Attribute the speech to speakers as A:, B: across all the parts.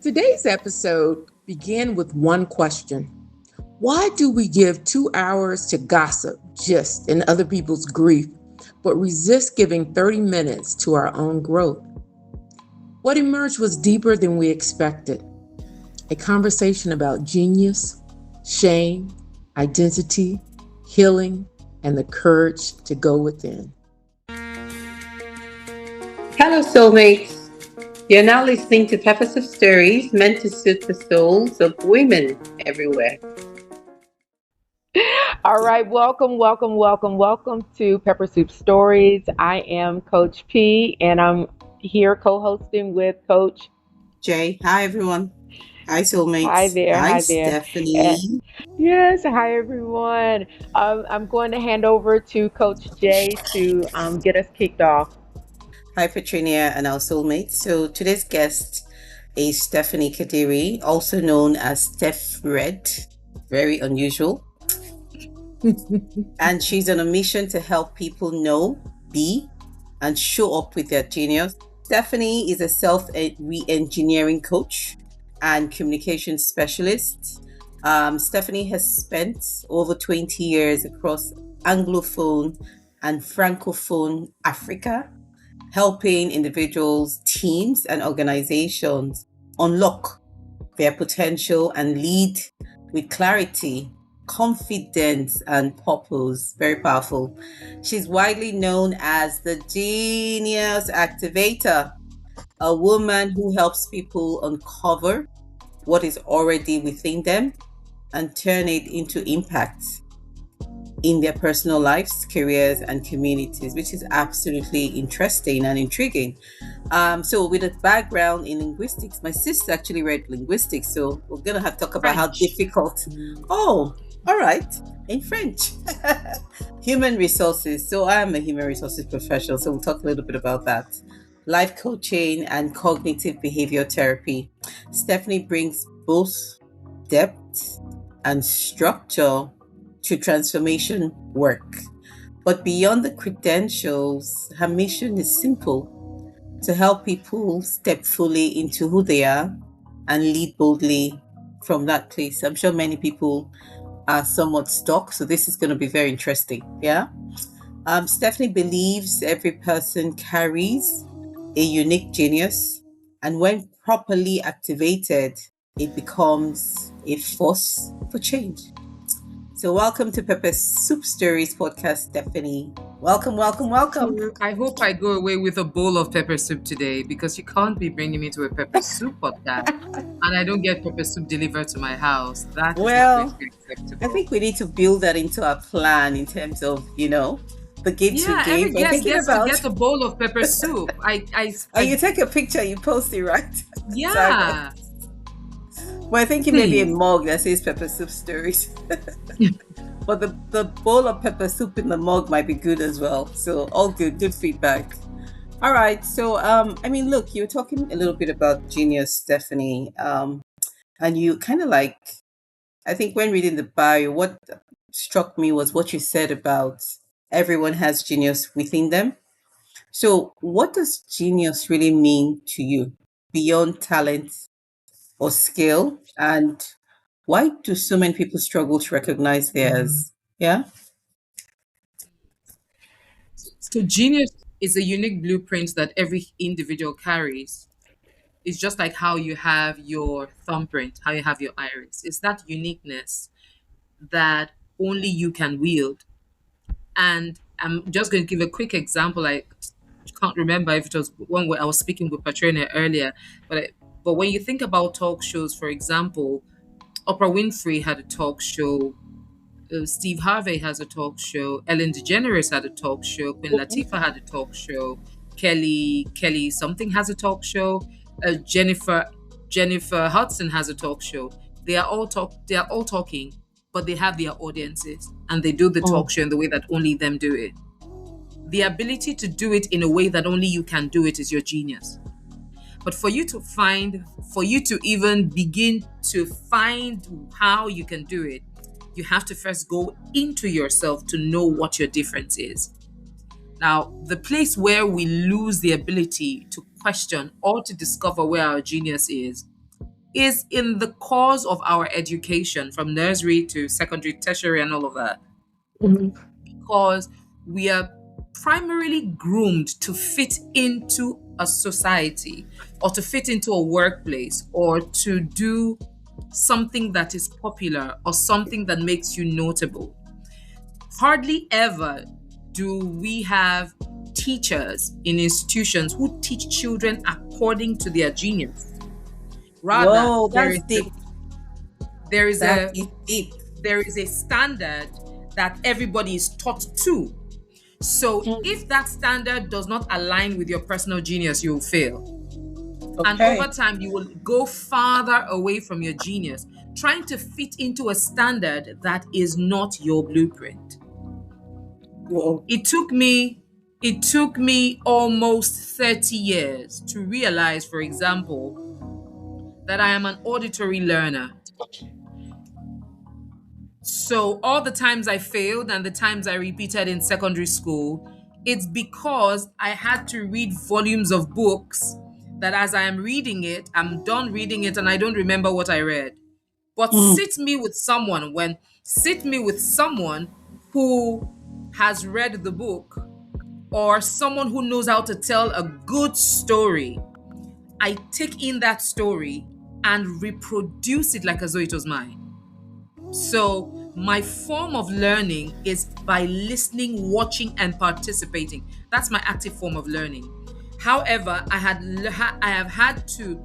A: Today's episode began with one question. Why do we give 2 hours to gossip, gist, and other people's grief, but resist giving 30 minutes to our own growth? What emerged was deeper than we expected. A conversation about genius, shame, identity, healing, and the courage to go within.
B: Hello, soulmates. You're now listening to Peppersoup Stories, meant to soothe the souls of women everywhere.
C: All right, welcome to Peppersoup Stories. I am Coach P, and I'm here co-hosting with Coach
B: Jay. Hi, everyone. Hi, soulmates.
C: Hi there.
B: Hi, Stephanie.
C: Yes, hi everyone. I'm going to hand over to Coach Jay to get us kicked off.
B: Hi, Petrinia and our soulmates. So today's guest is Stephanie Kadiri, also known as StephREDD. Very unusual. And she's on a mission to help people know, be, and show up with their genius. Stephanie is a self-re-engineering coach and communication specialist. Stephanie has spent over 20 years across Anglophone and Francophone Africa, helping individuals, teams, and organizations unlock their potential and lead with clarity, confidence, and purpose. Very powerful. She's widely known as the Genius Activator, a woman who helps people uncover what is already within them and turn it into impact in their personal lives, careers, and communities, which is absolutely interesting and intriguing. So with a background in linguistics, my sister actually read linguistics, so we're going to have to talk about how difficult. Oh, all right, in French. Human resources. So I am a human resources professional, so we'll talk a little bit about that. Life coaching and cognitive behavior therapy. Stephanie brings both depth and structure to transformation work. But beyond the credentials, her mission is simple: to help people step fully into who they are and lead boldly from that place. I'm sure many people are somewhat stuck, so this is going to be very interesting. Yeah. Stephanie believes every person carries a unique genius, and when properly activated, it becomes a force for change. So welcome to Peppersoup Stories podcast, Stephanie. Welcome.
A: I hope I go away with a bowl of pepper soup today, because you can't be bringing me to a pepper soup podcast and I don't get pepper soup delivered to my house. That is not going to be acceptable.
B: I think we need to build that into our plan in terms of, the gifts we gave.
A: Every guest gets to get a bowl of pepper soup.
B: You take a picture, you post it, right?
A: Yeah.
B: Well, I think it may be a mug that says Peppersoup Stories. But the bowl of pepper soup in the mug might be good as well. So all good feedback. All right. So, look, you were talking a little bit about genius, Stephanie. And you kind of I think when reading the bio, what struck me was what you said about everyone has genius within them. So what does genius really mean to you beyond talent or skill, and why do so many people struggle to recognize theirs? Yeah.
A: So genius is a unique blueprint that every individual carries. It's just like how you have your thumbprint, how you have your iris. It's that uniqueness that only you can wield. And I'm just going to give a quick example. I can't remember if it was one where I was speaking with Patricia earlier, but when you think about talk shows, for example, Oprah Winfrey had a talk show. Steve Harvey has a talk show. Ellen DeGeneres had a talk show. Queen Latifah had a talk show. Kelly something has a talk show. Jennifer Hudson has a talk show. They are all talking, but they have their audiences, and they do the talk show in the way that only them do it. The ability to do it in a way that only you can do it is your genius. But for you to even begin to find how you can do it, you have to first go into yourself to know what your difference is. Now, the place where we lose the ability to question or to discover where our genius is is in the cause of our education from nursery to secondary, tertiary, and all of that.
C: Mhm.
A: Because we are primarily groomed to fit into a society or to fit into a workplace or to do something that is popular or something that makes you notable. Hardly ever do we have teachers in institutions who teach children according to their genius. Rather,
B: Whoa, that's deep.
A: there is
B: That
A: a
B: is deep.
A: there is a standard that everybody is taught to. So
C: Mm.
A: if that standard does not align with your personal genius, you'll fail. And over
B: Okay.
A: time, you will go farther away from your genius, trying to fit into a standard that is not your blueprint.
B: Whoa.
A: It took me it took me almost 30 years to realize, for example, that I am an auditory learner. So all the times I failed and the times I repeated in secondary school, it's because I had to read volumes of books that as I am reading it, I'm done reading it and I don't remember what I read. But
B: Mm.
A: sit me with someone who has read the book or someone who knows how to tell a good story. I take in that story and reproduce it like as though it was mine. So, my form of learning is by listening, watching, and participating. That's my active form of learning. However, I have had to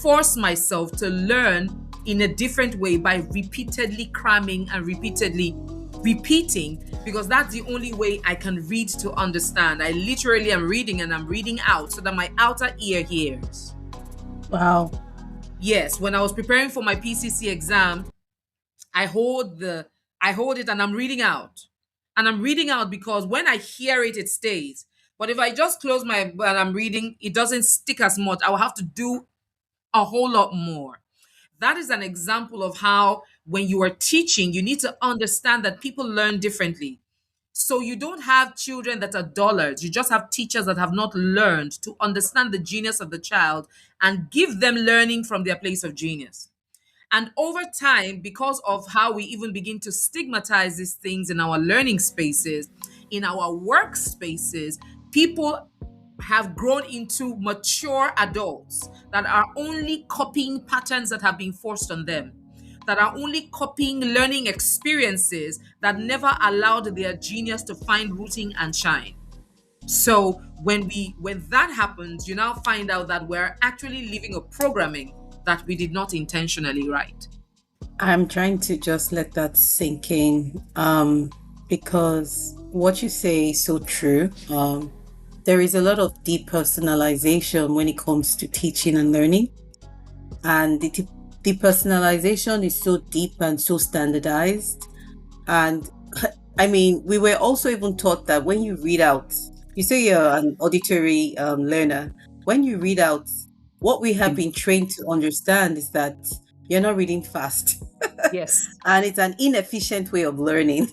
A: force myself to learn in a different way by repeatedly cramming and repeatedly repeating, because that's the only way I can read to understand. I literally am reading and I'm reading out so that my outer ear hears.
B: Wow.
A: Yes, when I was preparing for my PCC exam, I hold it and I'm reading out. And I'm reading out because when I hear it, it stays. But if I just close my and I'm reading, it doesn't stick as much. I will have to do a whole lot more. That is an example of how when you are teaching, you need to understand that people learn differently. So you don't have children that are dullards. You just have teachers that have not learned to understand the genius of the child and give them learning from their place of genius. And over time, because of how we even begin to stigmatize these things in our learning spaces, in our workspaces, people have grown into mature adults that are only copying patterns that have been forced on them, that are only copying learning experiences that never allowed their genius to find rooting and shine. So when that happens, you now find out that we're actually living a programming that we did not intentionally write.
B: I'm trying to just let that sink in, because what you say is so true. There is a lot of depersonalization when it comes to teaching and learning. And the depersonalization is so deep and so standardized. And I mean, we were also even taught that when you read out, you say you're an auditory learner. When you read out, what we have been trained to understand is that you're not reading fast.
A: Yes.
B: And it's an inefficient way of learning.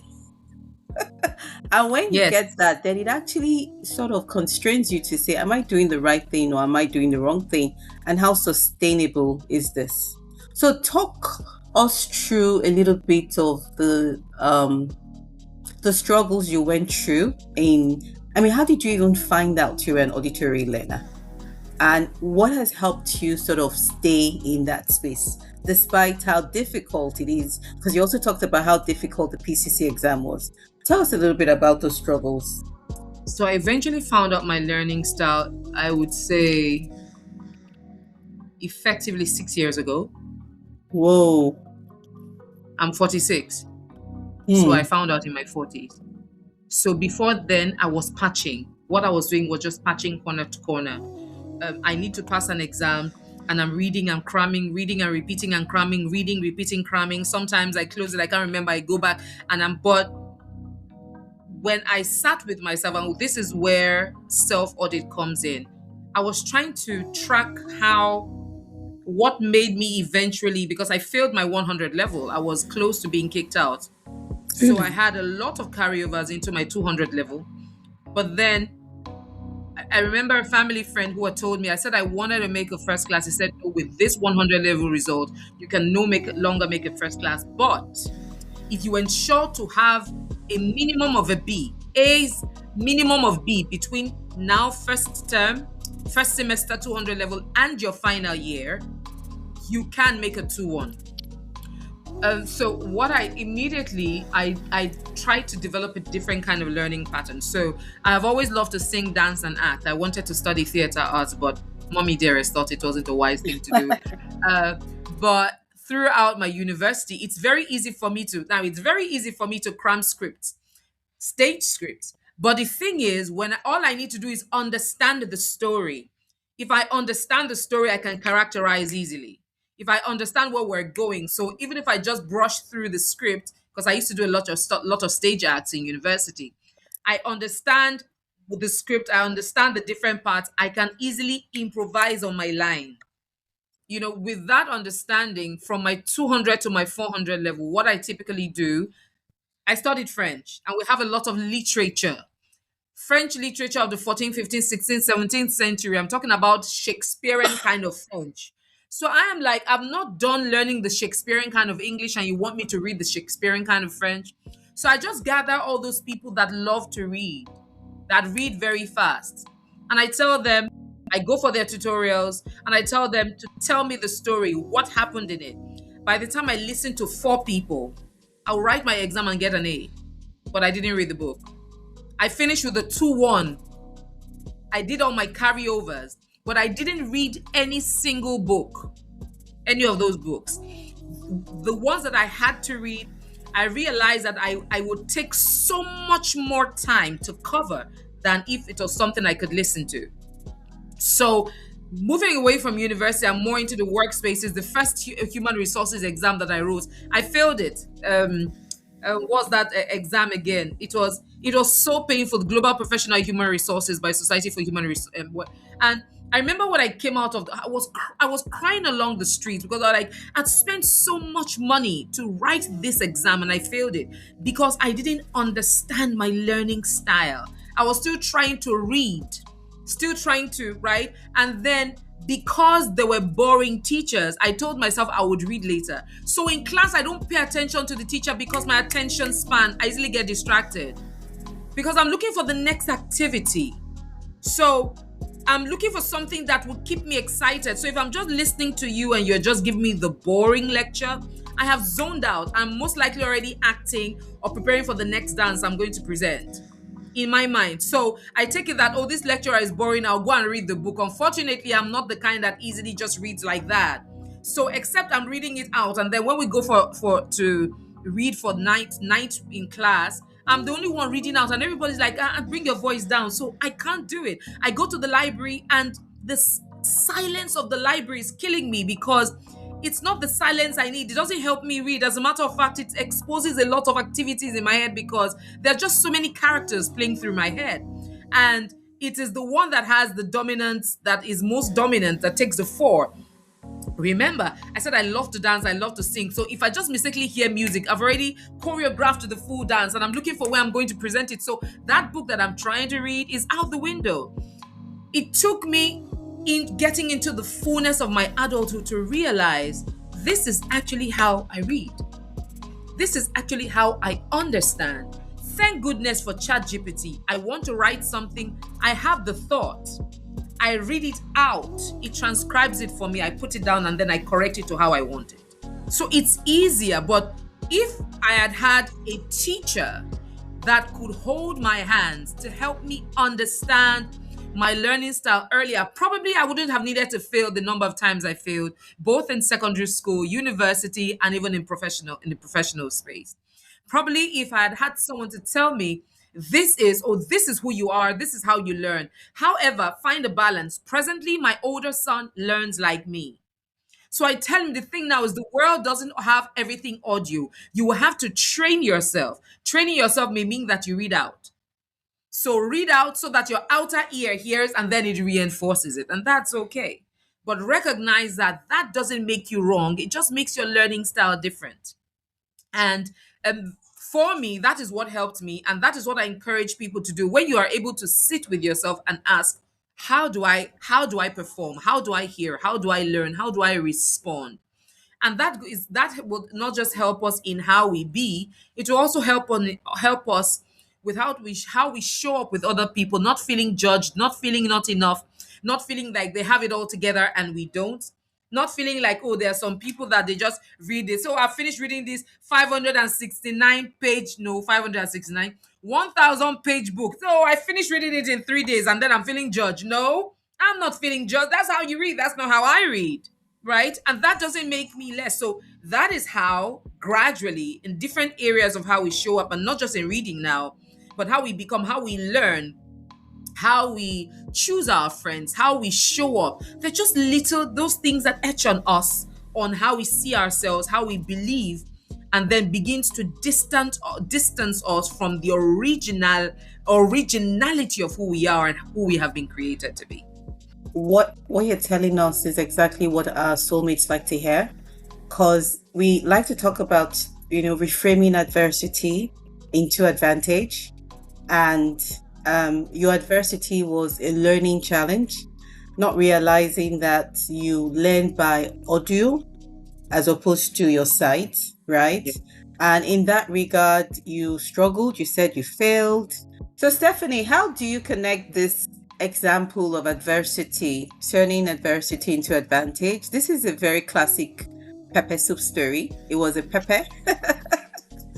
B: And when you
A: Yes.
B: get that, then it actually sort of constrains you to say, am I doing the right thing or am I doing the wrong thing? And how sustainable is this? So talk us through a little bit of the struggles you went through in, I mean, how did you even find out you were an auditory learner? And what has helped you sort of stay in that space despite how difficult it is? Because you also talked about how difficult the PCC exam was. Tell us a little bit about those struggles.
A: So I eventually found out my learning style, I would say effectively 6 years ago.
B: Whoa.
A: I'm 46. So I
B: Hmm.
A: found out in my 40s. So before then, I was patching. What I was doing was just patching corner to corner. I need to pass an exam and I'm reading and cramming, reading and repeating and cramming, reading, repeating, cramming. Sometimes I close it, I can't remember, I go back and but when I sat with myself, and this is where self audit comes in, I was trying to track what made me eventually, because I failed my 100 level, I was close to being kicked out. So I
B: Really?
A: had a lot of carryovers into my 200 level. But then I remember a family friend who had told me, I said I wanted to make a first class. He said, "No, with this 100 level result, you can no make longer make a first class. But if you ensure to have a minimum of a B, A's minimum of B between now first term, first semester 200 level and your final year, you can make a 2-1." So what I immediately I tried to develop a different kind of learning pattern. So I've always loved to sing, dance, and act. I wanted to study theater arts, but mommy dearest thought it wasn't a wise thing to do. Uh, but throughout my university, it's very easy for me to cram scripts, stage script. But the thing is, when all I need to do is understand the story. If I understand the story, I can characterize easily. If I understand where we're going, so even if I just brush through the script, because I used to do a lot of stage acts in university, I understand the script. I understand the different parts. I can easily improvise on my line. With that understanding, from my 200 to my 400 level, what I typically do, I studied French, and we have a lot of literature. French literature of the 14th, 15th, 16th, 17th century. I'm talking about Shakespearean kind of French. So I am like, I'm not done learning the Shakespearean kind of English, and you want me to read the Shakespearean kind of French. So I just gather all those people that love to read, that read very fast. And I tell them, I go for their tutorials, and I tell them to tell me the story, what happened in it. By the time I listen to 4 people, I'll write my exam and get an A, but I didn't read the book. I finished with a 2-1. I did all my carryovers, but I didn't read any single book, any of those books. The ones that I had to read, I realized that I would take so much more time to cover than if it was something I could listen to. So, moving away from university and more into the workspaces, the first human resources exam that I wrote, I failed it. What's that exam again? It was so painful. Global Professional Human Resources by Society for Human Resources. And I remember when I came out of I was crying along the streets because I'd spent so much money to write this exam and I failed it because I didn't understand my learning style. I was still trying to read, still trying to write, and then because they were boring teachers, I told myself I would read later. So in class, I don't pay attention to the teacher because my attention span, I easily get distracted because I'm looking for the next activity. So I'm looking for something that would keep me excited. So if I'm just listening to you and you're just giving me the boring lecture, I have zoned out. I'm most likely already acting or preparing for the next dance I'm going to present in my mind. So I take it that, oh, this lecturer is boring, I'll go and read the book. Unfortunately, I'm not the kind that easily just reads like that. So except I'm reading it out, and then when we go for to read for night in class, I'm the only one reading out, and everybody's like, bring your voice down. So I can't do it. I go to the library, and the silence of the library is killing me because it's not the silence I need. It doesn't help me read. As a matter of fact, it exposes a lot of activities in my head because there are just so many characters playing through my head. And it is the one that has the dominance, that is most dominant, that takes the fore. Remember, I said I love to dance, I love to sing. So if I just mistakenly hear music, I've already choreographed to the full dance and I'm looking for where I'm going to present it. So that book that I'm trying to read is out the window. It took me in getting into the fullness of my adulthood to realize this is actually how I read. This is actually how I understand. Thank goodness for ChatGPT. I want to write something, I have the thought. I read it out, it transcribes it for me, I put it down, and then I correct it to how I want it. So it's easier, but if I had had a teacher that could hold my hands to help me understand my learning style earlier, probably I wouldn't have needed to fail the number of times I failed, both in secondary school, university, and even in the professional space. Probably if I had had someone to tell me, this is who you are, this is how you learn. However, find a balance. Presently, my older son learns like me. So I tell him the thing now is the world doesn't have everything audio. You will have to train yourself. Training yourself may mean that you read out. So read out so that your outer ear hears and then it reinforces it. And that's okay. But recognize that that doesn't make you wrong. It just makes your learning style different. And for me, that is what helped me. And that is what I encourage people to do. When you are able to sit with yourself and ask, how do I perform? How do I hear? How do I learn? How do I respond? And that will not just help us in how we be, it will also help us with how we show up with other people, not feeling judged, not feeling not enough, not feeling like they have it all together and we don't, not feeling like, oh, there are some people that they just read it. So I finished reading this 569 page, no, 569 1000 page book, so I finished reading it in 3 days and then I'm feeling judged. No, I'm not feeling judged. That's how you read, that's not how I read, right? And that doesn't make me less. So that is how gradually in different areas of how we show up, and not just in reading now, but how we become, how we learn, how we choose our friends, how we show up. They're just little those things that etch on us, on how we see ourselves, how we believe, and then begins to distance us from the originality of who we are and who we have been created to be.
B: What you're telling us is exactly what our soulmates like to hear, because we like to talk about, reframing adversity into advantage. And your adversity was a learning challenge, not realizing that you learned by audio as opposed to your sight, right?
A: Yeah.
B: And in that regard, you struggled, you said you failed. So, Stephanie, how do you connect this example of adversity, turning adversity into advantage? This is a very classic Peppersoup story. It was a pepper,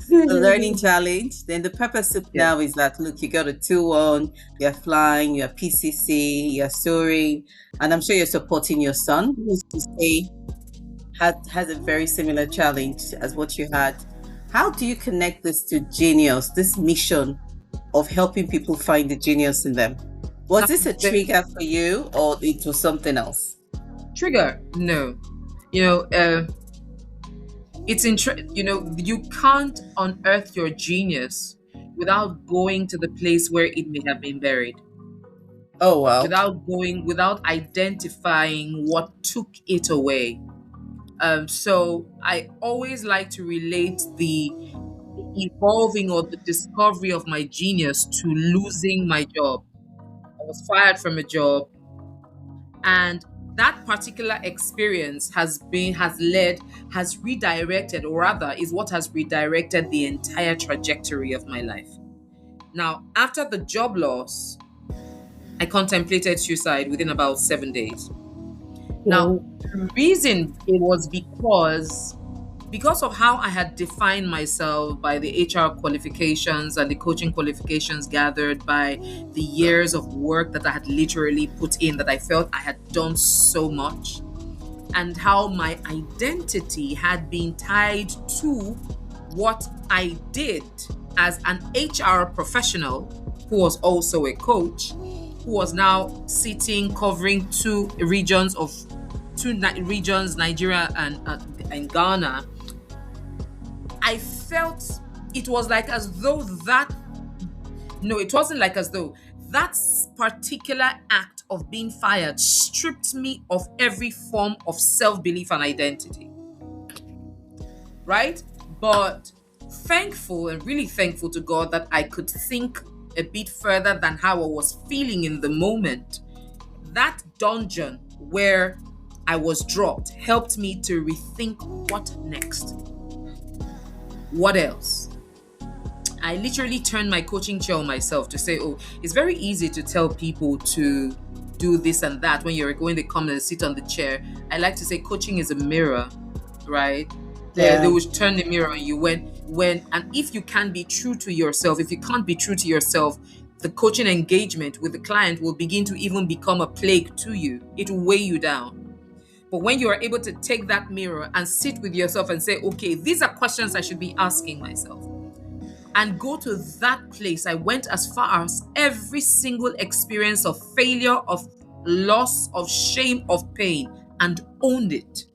B: the learning challenge. Then the Peppersoup
A: Yeah.
B: now is that, look, you got a 2-1, you're flying, you're PCC, you're soaring, and I'm sure you're supporting your son, who's to say has a very similar challenge as what you had. How do you connect this to genius, this mission of helping people find the genius in them? Was this a
A: The
B: trigger for you, or it was something else?
A: trigger, no. You know, you can't unearth your genius without going to the place where it may have been buried,
B: Oh, wow.
A: without identifying what took it away. So I always like to relate the evolving or the discovery of my genius to losing my job. I was fired from a job, and that particular experience has redirected, or rather is what has redirected the entire trajectory of my life. Now, after the job loss, I contemplated suicide within about 7 days. Now,
B: Oh,
A: the reason was because of how I had defined myself by the HR qualifications and the coaching qualifications gathered, by the years of work that I had literally put in, that I felt I had done so much, and how my identity had been tied to what I did as an HR professional who was also a coach, who was now sitting covering two regions, Nigeria and Ghana. I felt it was like as though that no, it wasn't like as though that particular act of being fired stripped me of every form of self-belief and identity, right? But thankful, and really thankful to God, that I could think a bit further than how I was feeling in the moment. That dungeon where I was dropped helped me to rethink what next. What else? I literally turned my coaching chair on myself to say, oh, it's very easy to tell people to do this and that when they come and sit on the chair. I like to say coaching is a mirror, right? They
B: yeah.
A: will turn the mirror on you and if you can't be true to yourself, if you can't be true to yourself, the coaching engagement with the client will begin to even become a plague to you. It will weigh you down. But when you are able to take that mirror and sit with yourself and say, okay, these are questions I should be asking myself, and go to that place. I went as far as every single experience of failure, of loss, of shame, of pain, and owned it.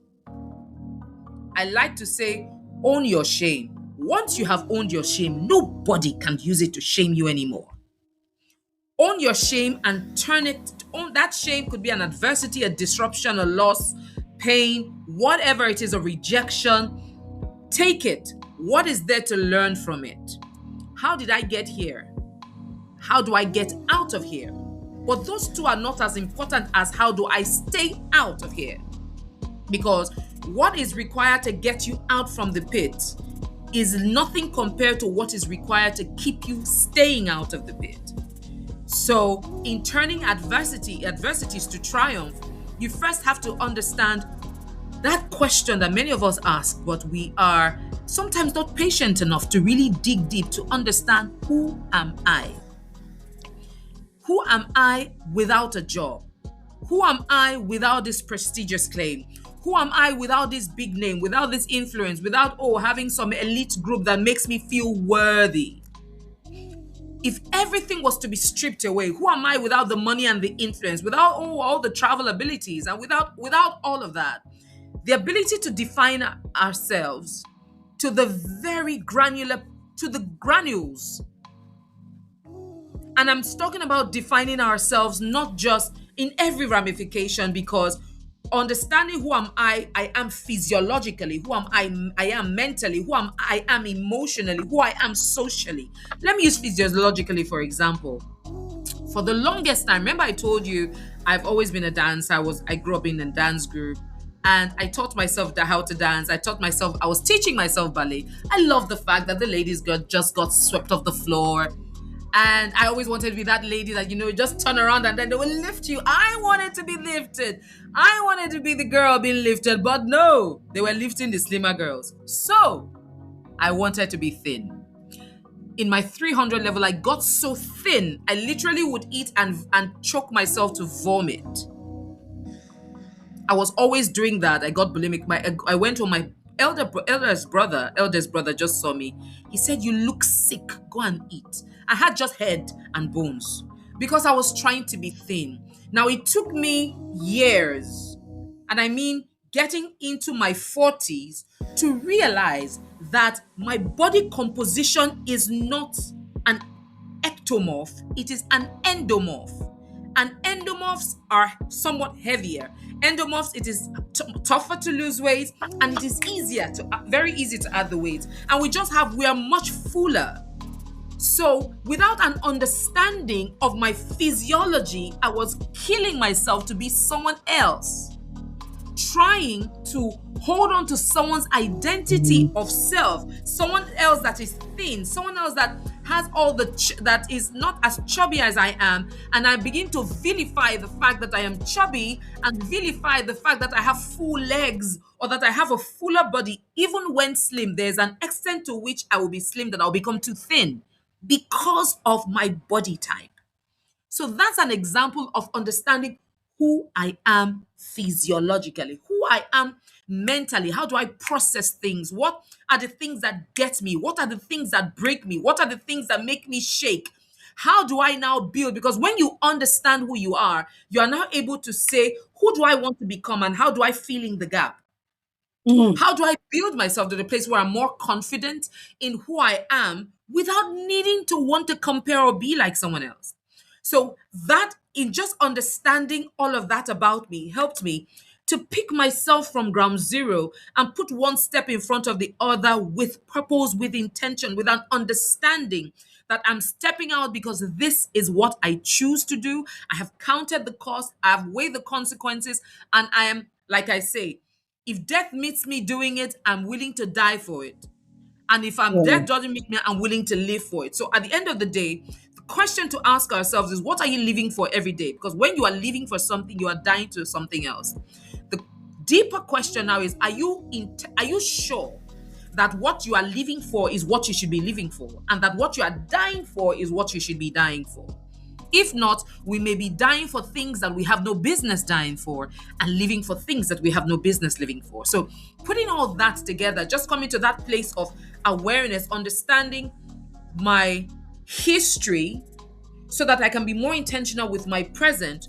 A: I like to say, own your shame. Once you have owned your shame, nobody can use it to shame you anymore. Own your shame and turn it. Own that shame. Could be an adversity, a disruption, a loss, pain, whatever it is, a rejection. Take it. What is there to learn from it? How did I get here? How do I get out of here? But those two are not as important as how do I stay out of here? Because what is required to get you out from the pit is nothing compared to what is required to keep you staying out of the pit. So, in turning adversities to triumph, you first have to understand that question that many of us ask, but we are sometimes not patient enough to really dig deep to understand, who am I? Who am I without a job? Who am I without this prestigious claim? Who am I without this big name, without this influence, without, having some elite group that makes me feel worthy? If everything was to be stripped away, who am I without the money and the influence, without all the travel abilities, and without all of that? The ability to define ourselves to the very to the granules. And I'm talking about defining ourselves not just in every ramification, because understanding who I am physiologically, who I am mentally, I am emotionally, who I am socially. Let me use physiologically, for example. For the longest time, remember I told you I've always been a dancer. I grew up in a dance group, and I taught myself how to dance. I was teaching myself ballet. I love the fact that the ladies just got swept off the floor. And I always wanted to be that lady that, just turn around and then they will lift you. I wanted to be lifted. I wanted to be the girl being lifted, but no, they were lifting the slimmer girls. So I wanted to be thin. In my 300 level, I got so thin, I literally would eat and choke myself to vomit. I was always doing that. I got bulimic. I went home. My eldest brother just saw me. He said, "You look sick. Go and eat." I had just head and bones because I was trying to be thin. Now, it took me years, and I mean getting into my 40s, to realize that my body composition is not an ectomorph, it is an endomorph. And endomorphs are somewhat heavier. Endomorphs, it is tougher to lose weight, and it is very easy to add the weight. And we are much fuller. So without an understanding of my physiology, I was killing myself to be someone else, trying to hold on to someone's identity of self, someone else that is thin, someone else that has all that is not as chubby as I am, and I begin to vilify the fact that I am chubby and vilify the fact that I have full legs or that I have a fuller body. Even when slim, there's an extent to which I will be slim that I'll become too thin because of my body type. So that's an example of understanding who I am physiologically, who I am mentally. How do I process things? What are the things that get me? What are the things that break me? What are the things that make me shake? How do I now build? Because when you understand who you are now able to say, who do I want to become and how do I fill in the gap? How do I build myself to the place where I'm more confident in who I am without needing to want to compare or be like someone else? So that, in just understanding all of that about me, helped me to pick myself from ground zero and put one step in front of the other with purpose, with intention, with an understanding that I'm stepping out because this is what I choose to do. I have counted the cost, I have weighed the consequences, and I am, like I say, if death meets me doing it, I'm willing to die for it. And if death doesn't meet me, I'm willing to live for it. So at the end of the day, the question to ask ourselves is, what are you living for every day? Because when you are living for something, you are dying to something else. The deeper question now is, are you sure that what you are living for is what you should be living for, and that what you are dying for is what you should be dying for? If not, we may be dying for things that we have no business dying for and living for things that we have no business living for. So putting all that together, just coming to that place of awareness, understanding my history so that I can be more intentional with my present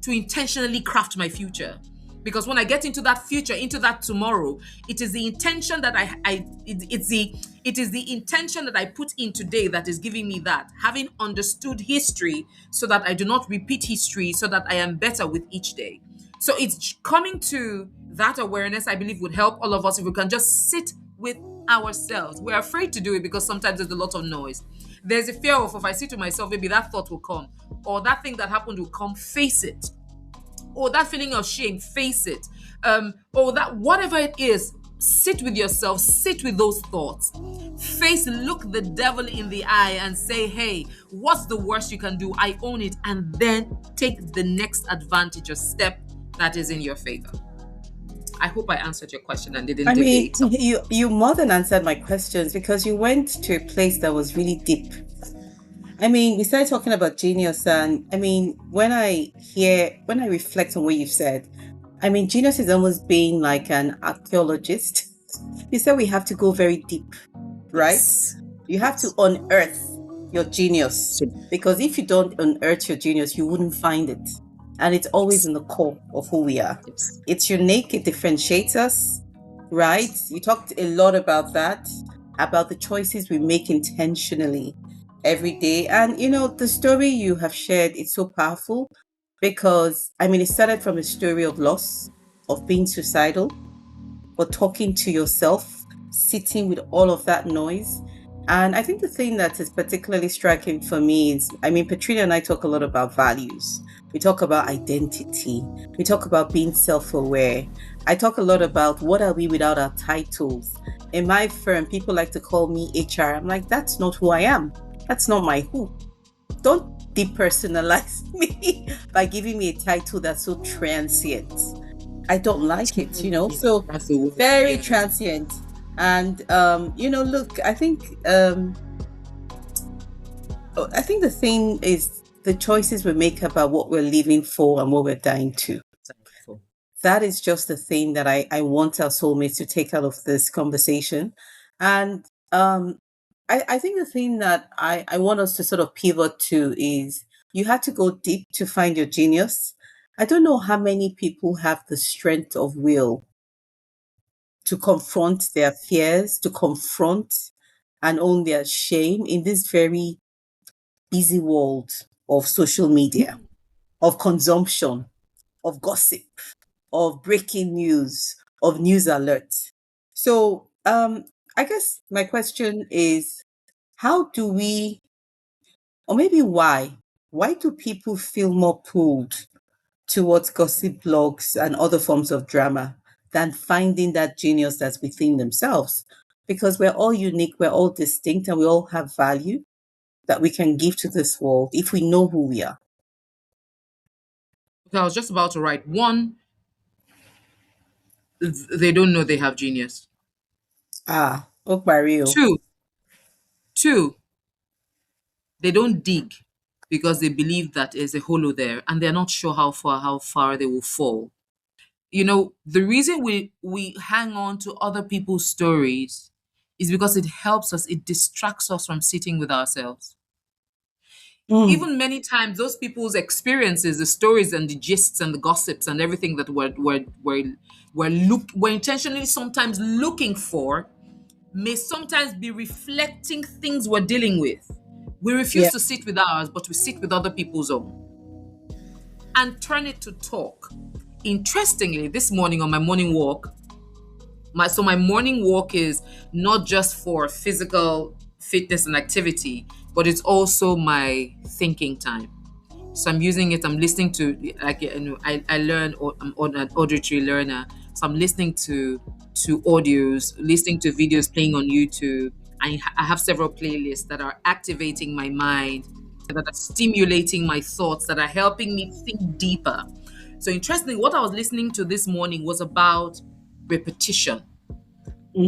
A: to intentionally craft my future. Because when I get into that future, into that tomorrow, it is the intention that it is the intention that I put in today that is giving me that. Having understood history so that I do not repeat history, so that I am better with each day. So it's coming to that awareness, I believe, would help all of us if we can just sit with ourselves. We're afraid to do it because sometimes there's a lot of noise. There's a fear of, if I sit to myself, maybe that thought will come. or that thing that happened will come, face it. Or that feeling of shame, face it. Or that whatever it is, sit with yourself, sit with those thoughts. Face, look the devil in the eye and say, hey, what's the worst you can do? I own it. And then take the next advantage or step that is in your favor. I hope I answered your question and didn't
B: I mean,
A: deviate.
B: you more than answered my questions because you went to a place that was really deep. I mean, we started talking about genius, and I mean, when I reflect on what you've said, I mean, genius is almost being like an archaeologist. You said we have to go very deep, right?
A: Yes.
B: You have to
A: Yes.
B: unearth your genius
A: So,
B: because if you don't unearth your genius, you wouldn't find it. And it's always
A: yes.
B: in the core of who we are.
A: Yes.
B: It's unique, it differentiates us, right? You talked a lot about that, about the choices we make intentionally every day. And the story you have shared is so powerful because I mean it started from a story of loss, of being suicidal, or talking to yourself, sitting with all of that noise. And I think the thing that is particularly striking for me is, I mean, Petrina and I talk a lot about values. We talk about identity. We talk about being self aware. I talk a lot about what are we without our titles. In my firm, people like to call me HR. I'm like, that's not who I am. That's not my who. Don't depersonalize me by giving me a title that's so transient. I don't like it. So
A: That's the word.
B: very
A: Yes.
B: transient. And look, I think the thing is the choices we make about what we're living for and what we're dying to. That is just the thing that I want our soulmates to take out of this conversation. And I think the thing that I want us to sort of pivot to is you have to go deep to find your genius. I don't know how many people have the strength of will to confront their fears, to confront and own their shame in this very busy world of social media, of consumption, of gossip, of breaking news, of news alerts. So, I guess my question is how do we, or maybe why do people feel more pulled towards gossip blogs and other forms of drama than finding that genius that's within themselves? Because we're all unique, we're all distinct, and we all have value that we can give to this world if we know who we are.
A: Okay, I was just about to write one. They don't know they have genius.
B: Ah, Okbario.
A: Two, two, they don't dig because they believe that there's a hollow there and they're not sure how far they will fall. The reason we hang on to other people's stories is because it helps us, it distracts us from sitting with ourselves.
B: Mm,
A: Even many times those people's experiences, the stories and the gists and the gossips and everything that we're intentionally sometimes looking for may sometimes be reflecting things we're dealing with. We refuse
B: yeah.
A: to sit with ours, but we sit with other people's own and turn it to talk. Interestingly, this morning on my morning walk, my morning walk is not just for physical fitness and activity, but it's also my thinking time. So I'm using it. I'm listening to, like, I learn. I'm an auditory learner, so I'm listening to audios, listening to videos playing on YouTube. I have several playlists that are activating my mind, that are stimulating my thoughts, that are helping me think deeper. So interestingly, what I was listening to this morning was about repetition.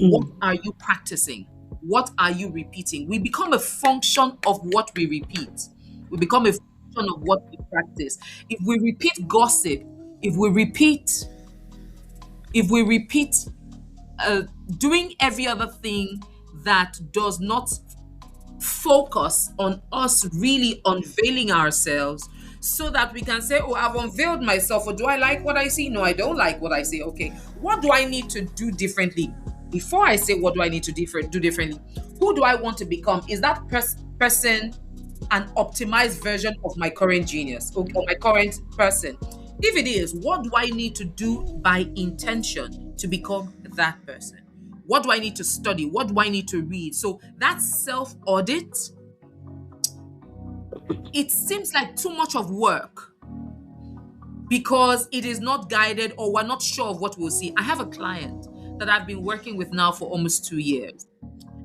A: What
B: Mm,
A: are you practicing? What are you repeating? We become a function of what we repeat. We become a function of what we practice. If we repeat gossip, if we repeat, if we repeat uh, doing every other thing that does not focus on us really unveiling ourselves so that we can say, oh, I've unveiled myself. Or do I like what I see? No, I don't like what I see. Okay, what do I need to do differently? Before I say what do I need to do differently, who do I want to become? Is that person an optimized version of my current genius, or my current person? If it is, what do I need to do by intention to become that person? What do I need to study? What do I need to read? So that self audit it seems like too much of work because it is not guided or we're not sure of what we'll see. I have a client that I've been working with now for almost 2 years.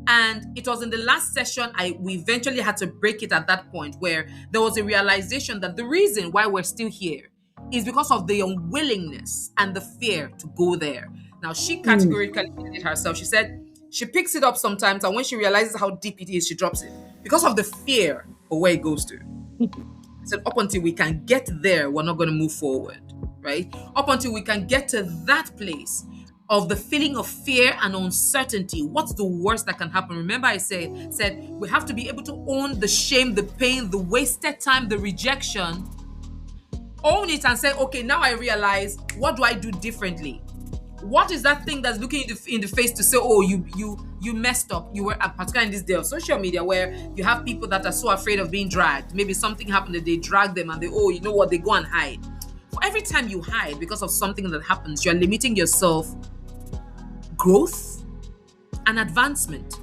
A: And it was in the last session we eventually had to break it at that point where there was a realization that the reason why we're still here is because of the unwillingness and the fear to go there. Now she
B: Mm.
A: categorically did it herself. She said she picks it up sometimes and when she realizes how deep it is, she drops it because of the fear of where it goes to. Said up until we can get there, we're not going to move forward, right? Up until we can get to that place of the feeling of fear and uncertainty. What's the worst that can happen? Remember, I said we have to be able to own the shame, the pain, the wasted time, the rejection. Own it and say, okay, now I realize, what do I do differently? What is that thing that's looking in the face to say, oh, you messed up? You were, particularly in this day of social media where you have people that are so afraid of being dragged. Maybe something happened that they drag them and they, oh, you know what, they go and hide. For every time you hide because of something that happens, you're limiting yourself growth and advancement.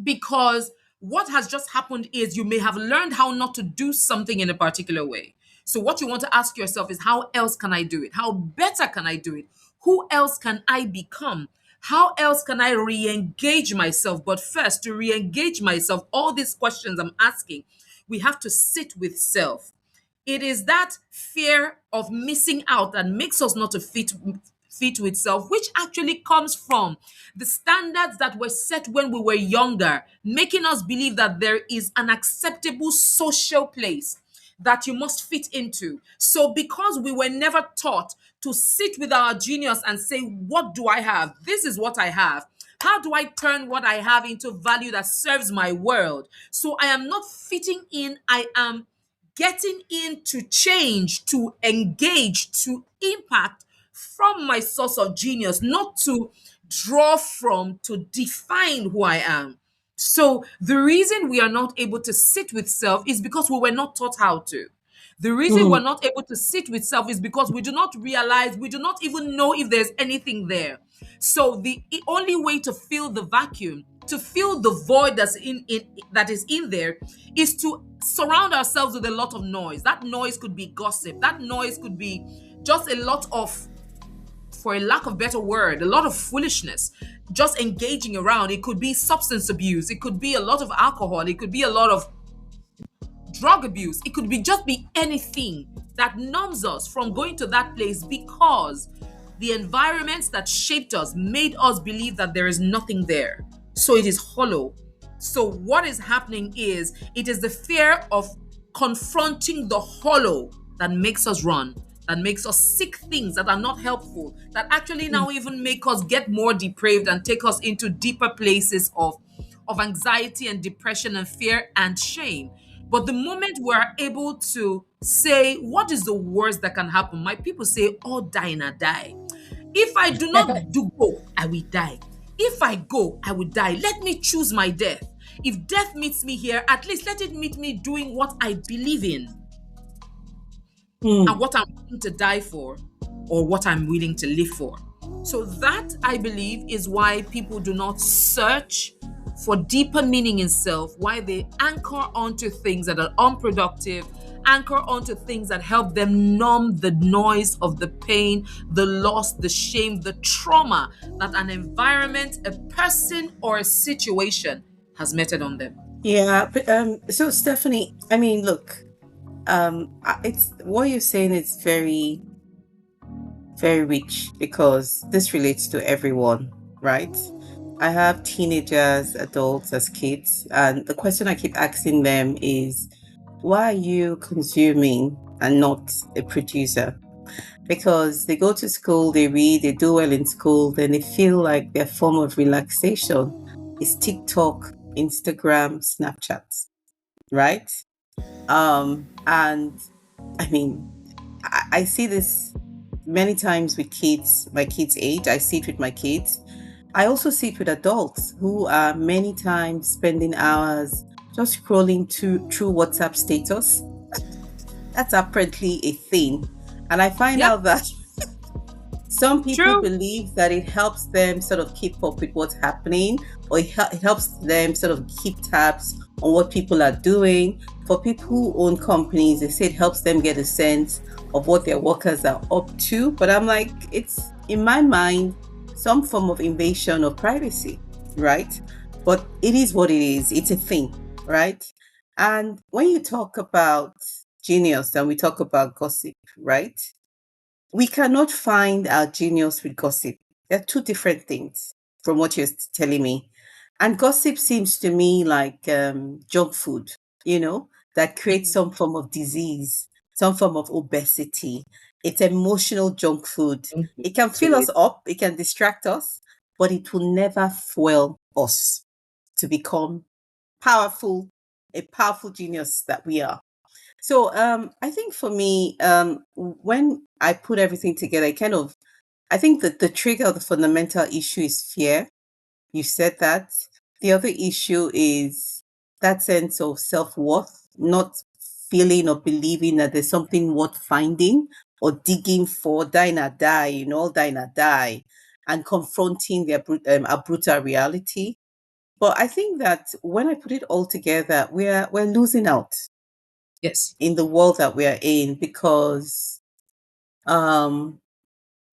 A: Because what has just happened is you may have learned how not to do something in a particular way. So what you want to ask yourself is, how else can I do it? How better can I do it? Who else can I become? How else can I re-engage myself? But first, to re-engage myself, all these questions I'm asking, we have to sit with self. It is that fear of missing out that makes us not to fit with self, which actually comes from the standards that were set when we were younger, making us believe that there is an acceptable social place that you must fit into. So because we were never taught to sit with our genius and say, what do I have? This is what I have. How do I turn what I have into value that serves my world? So I am not fitting in, I am getting in to change, to engage, to impact from my source of genius, not to draw from, to define who I am. So the reason we are not able to sit with self is because we were not taught how to. The reason we're
B: Mm.
A: not able to sit with self is because we do not realize, we do not even know if there's anything there. So the only way to fill the vacuum, to fill the void that is in there, is to surround ourselves with a lot of noise. That noise could be gossip. That noise could be just a lot of, for a lack of better word, a lot of foolishness just engaging around. It could be substance abuse. It could be a lot of alcohol. It could be a lot of drug abuse. It could be anything that numbs us from going to that place because the environments that shaped us made us believe that there is nothing there. So it is hollow. So what is happening is it is the fear of confronting the hollow that makes us run, that makes us seek things that are not helpful, that actually now even make us get more depraved and take us into deeper places of anxiety and depression and fear and shame. But the moment we're able to say, what is the worst that can happen? My people say, all die and I die. If I do not do go, I will die. If I go, I will die. Let me choose my death. If death meets me here, at least let it meet me doing what I believe in and
B: Mm.
A: what I'm willing to die for or what I'm willing to live for. So that, I believe, is why people do not search for deeper meaning in self, why they anchor onto things that are unproductive, anchor onto things that help them numb the noise of the pain, the loss, the shame, the trauma that an environment, a person, or a situation has meted on them.
B: Yeah, but so Stephanie, I mean, look, it's what you're saying is very, very rich because this relates to everyone, right? I have teenagers, adults as kids, and the question I keep asking them is, why are you consuming and not a producer? Because they go to school, they read, they do well in school, then they feel like their form of relaxation is TikTok, Instagram, Snapchat, right? And I mean, I see this many times with kids, my kids' age. I see it with my kids. I also see it with adults who are many times spending hours just scrolling through WhatsApp status. That's apparently a thing. And I find
A: Yep.
B: out that Some people
C: True.
B: believe that it helps them sort of keep up with what's happening, or it helps them sort of keep tabs on what people are doing. For people who own companies, they say it helps them get a sense of what their workers are up to. But I'm like, it's in my mind some form of invasion of privacy, right? But it is what it is. It's a thing, right? And when you talk about genius and we talk about gossip, right? We cannot find our genius with gossip. They're two different things from what you're telling me. And gossip seems to me like junk food, that creates
A: Mhm.
B: some form of disease, some form of obesity. It's emotional junk food.
A: Mhm.
B: It can fill us
A: Absolutely.
B: up, it can distract us, but it will never fuel us to become powerful, a powerful genius that we are. So I think for me, when I put everything together, I think that the trigger of the fundamental issue is fear. You said that. The other issue is that sense of self-worth, not feeling or believing that there's something worth finding or digging for, dying or die, dying or die, and confronting a brutal reality. But I think that when I put it all together, we're losing out
A: Yes.
B: in the world that we are in because um,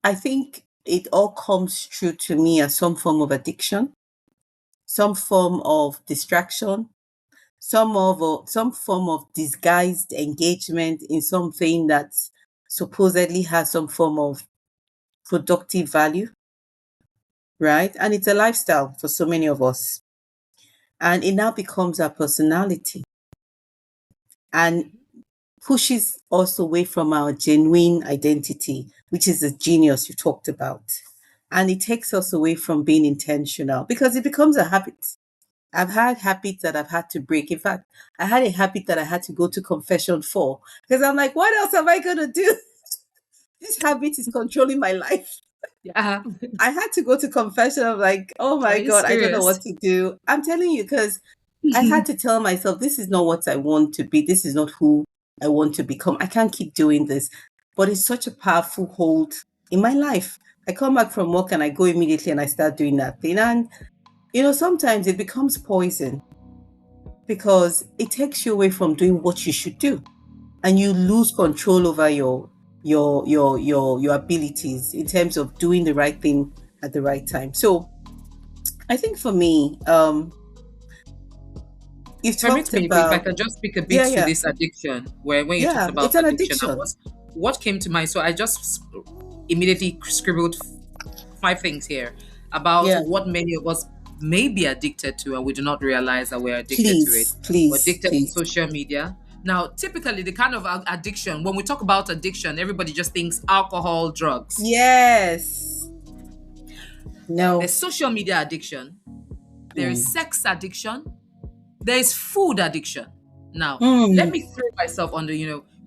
B: I think it all comes true to me as some form of addiction, some form of distraction, some form of disguised engagement in something that supposedly has some form of productive value, right? And it's a lifestyle for so many of us. And it now becomes our personality and pushes us away from our genuine identity, which is the genius you talked about. And it takes us away from being intentional because it becomes a habit. I've had habits that I've had to break. In fact, I had a habit that I had to go to confession for because I'm like, what else am I going to do? This habit is controlling my life.
A: Yeah.
B: I had to go to confession. I'm like, oh
A: Are
B: my
A: you
B: God, I don't know
A: serious?
B: what to do. I'm telling you, because I had to tell myself, this is not what I want to be. This is not who I want to become. I can't keep doing this. But it's such a powerful hold in my life. I come back from work and I go immediately and I start doing that thing. And, sometimes it becomes poison because it takes you away from doing what you should do. And you lose control over your abilities in terms of doing the right thing at the right time. So I think for me, you
A: Permit
B: talked
A: me, if I
B: about,
A: can just speak a bit
B: yeah,
A: to
B: yeah,
A: this addiction, where when you talked
B: yeah,
A: about
B: it's an
A: addiction, and
B: addiction.
A: what came to mind. So I just immediately scribbled five things here about
B: Yeah,
A: what many of us may be addicted to, and we do not realize that we're addicted to it.
B: please,
A: We're
B: please,
A: addicted to
B: please.
A: social media. Now, typically, the kind of addiction, when we talk about addiction, everybody just thinks alcohol, drugs.
B: Yes.
A: There's
B: No.
A: social media addiction, there is
B: Mm.
A: sex addiction, there is food addiction. Now, let
B: Mm.
A: me throw myself under,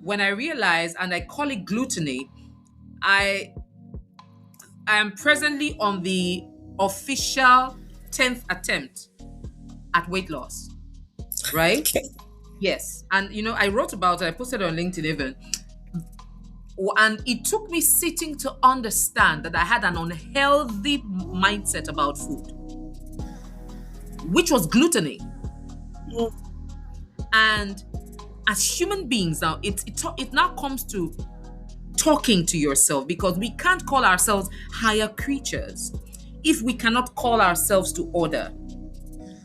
A: when I realize, and I call it gluttony, I I am presently on the official 10th attempt at weight loss, right?
B: Okay.
A: Yes. And, I wrote about it, I posted on LinkedIn even. And it took me sitting to understand that I had an unhealthy mindset about food, which was gluttony.
B: Mm.
A: And as human beings now, it now comes to talking to yourself, because we can't call ourselves higher creatures if we cannot call ourselves to order.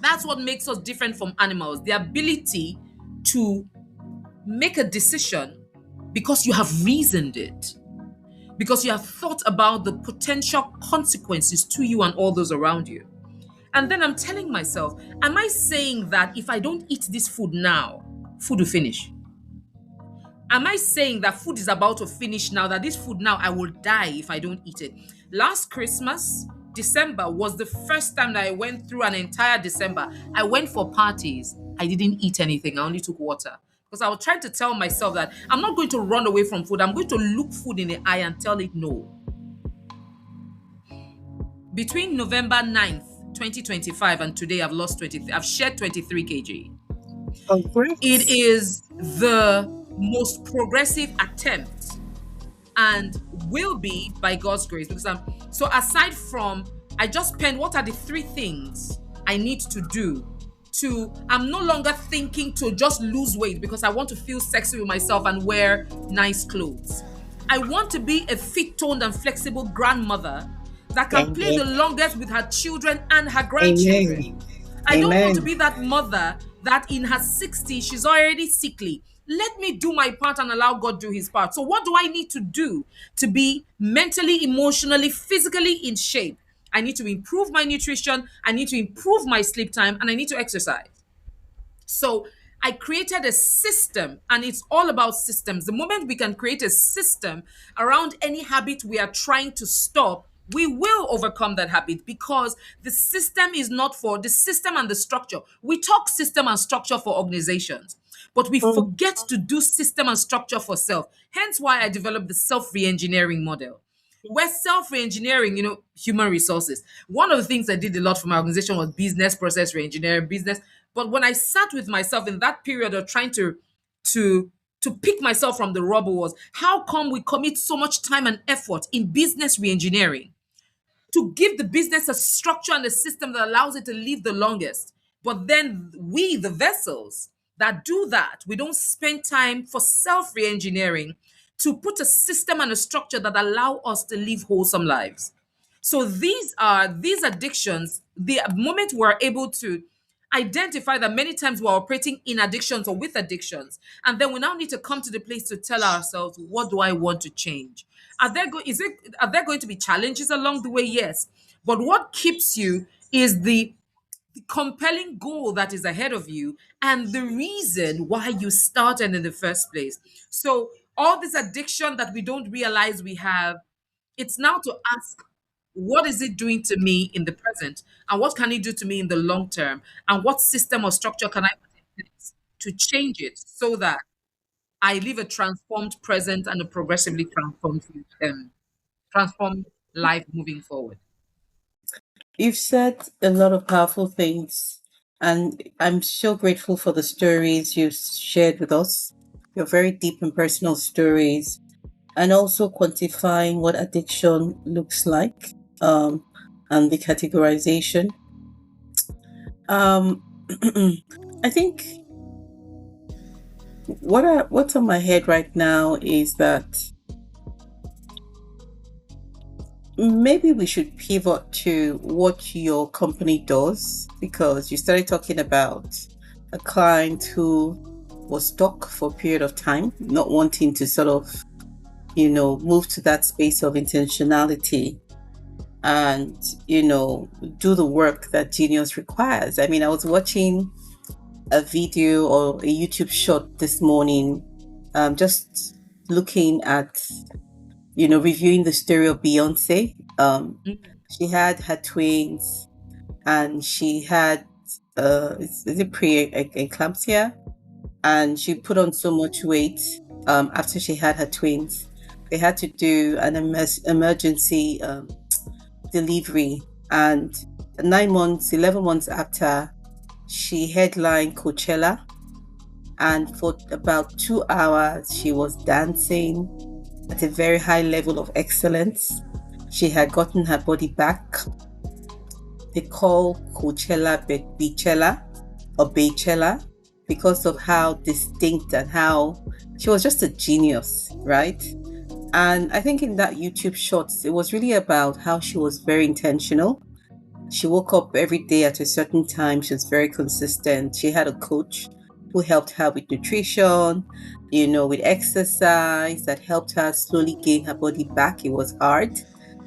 A: That's what makes us different from animals, the ability to make a decision because you have reasoned it, because you have thought about the potential consequences to you and all those around you. And then I'm telling myself, am I saying that if I don't eat this food now, food will finish? Am I saying that food is about to finish now, that this food now I will die if I don't eat it? Last Christmas, December, was the first time that I went through an entire December. I went for parties. I didn't eat anything. I only took water. Because I was trying to tell myself that I'm not going to run away from food. I'm going to look food in the eye and tell it no. Between November 9th, 2025 and today, I've shed 23 kg. It
B: Congrats.
A: is the most progressive attempt and will be by God's grace. Because so aside from, I just penned what are the three things I need to do to, I'm no longer thinking to just lose weight because I want to feel sexy with myself and wear nice clothes. I want to be a fit toned and flexible grandmother that can play
B: Amen.
A: the longest with her children and her grandchildren.
B: Amen.
A: I don't want to
B: Amen.
A: be that mother that in her 60s she's already sickly. Let me do my part and allow God do his part. So what do I need to do to be mentally, emotionally, physically in shape? I need to improve my nutrition, I need to improve my sleep time, and I need to exercise. So I created a system, and it's all about systems. The moment we can create a system around any habit we are trying to stop, we will overcome that habit because the system is not for the system and the structure. We talk system and structure for organizations, but we
B: Mm.
A: forget to do system and structure for self. Hence why I developed the self re engineering model. We're self re-engineering, human resources. One of the things I did a lot for my organization was business process re-engineering, business. But when I sat with myself in that period of trying to to pick myself from the rubble, was how come we commit so much time and effort in business re-engineering to give the business a structure and a system that allows it to live the longest. But then we, the vessels that do that, we don't spend time for self re engineering to put a system and a structure that allow us to live wholesome lives. So these addictions, the moment we're able to identify that many times we're operating in addictions or with addictions, and then we now need to come to the place to tell ourselves, what do I want to change? Are there going to be challenges along the way? Yes. But what keeps you is the compelling goal that is ahead of you and the reason why you started in the first place. So all this addiction that we don't realize we have, it's now to ask, what is it doing to me in the present? And what can it do to me in the long term? And what system or structure can I put in place to change it so that I live a transformed present and a progressively transformed life moving forward?
B: You've said a lot of powerful things, and I'm so grateful for the stories you've shared with us. Your very deep and personal stories, and also quantifying what addiction looks like, um, and the categorization. Um, I think what's on my head right now is that maybe we should pivot to what your company does, because you started talking about a client who was stuck for a period of time, not wanting to sort of, move to that space of intentionality and, do the work that Genius requires. I mean, I was watching a video or a YouTube short this morning, just looking at, reviewing the story of Beyonce. She had her twins, and she had is it pre-eclampsia, and she put on so much weight after she had her twins. They had to do an emergency delivery, and 9 months, 11 months after, she headlined Coachella, and for about 2 hours she was dancing at a very high level of excellence. She had gotten her body back. They call Coachella Beachella or Baychella because of how distinct and how she was just a genius, right? And I think in that YouTube shorts, it was really about how she was very intentional. She woke up every day at a certain time. She was very consistent. She had a coach who helped her with nutrition, with exercise, that helped her slowly gain her body back. It was hard.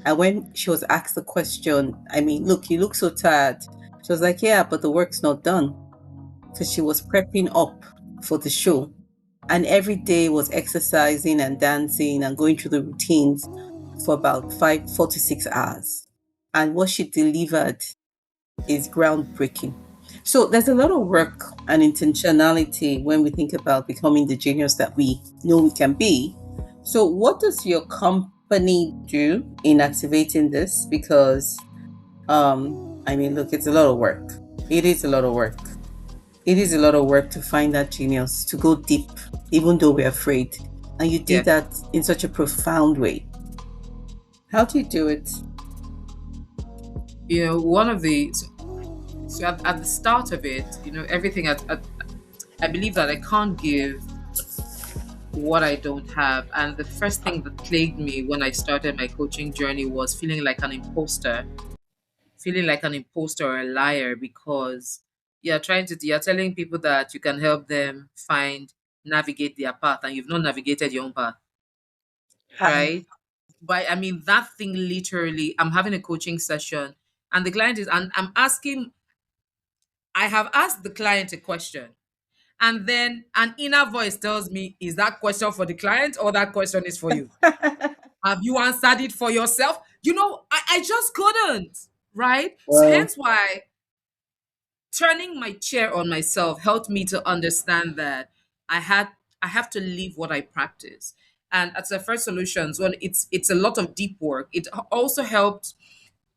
B: And when she was asked the question, I mean, look, you look so tired. She was like, yeah, but the work's not done. Because she was prepping up for the show. And every day was exercising and dancing and going through the routines for about 4 to 6 hours. And what she delivered is groundbreaking. So there's a lot of work and intentionality when we think about becoming the genius that we know we can be. So what does your company do in activating this? Because I mean, look, it's a lot of work. It is a lot of work. It is a lot of work to find that genius, to go deep, even though we're afraid. and you did
A: Yeah.
B: that in such a profound way. How do you do it?
A: One of the so at the start of it, everything I believe that I can't give what I don't have. And the first thing that plagued me when I started my coaching journey was feeling like an imposter or a liar, because you're telling people that you can help them navigate their path, and you've not navigated your own path,
B: Hi.
A: right? But I mean, that thing literally, I'm having a coaching session, and the client is, and I have asked the client a question. And then an inner voice tells me, is that question for the client or that question is for you? Have you answered it for yourself? I just couldn't, right? So
B: Well,
A: hence why turning my chair on myself helped me to understand that I had I have to live what I practice. And at the first solutions, when it's a lot of deep work, it also helped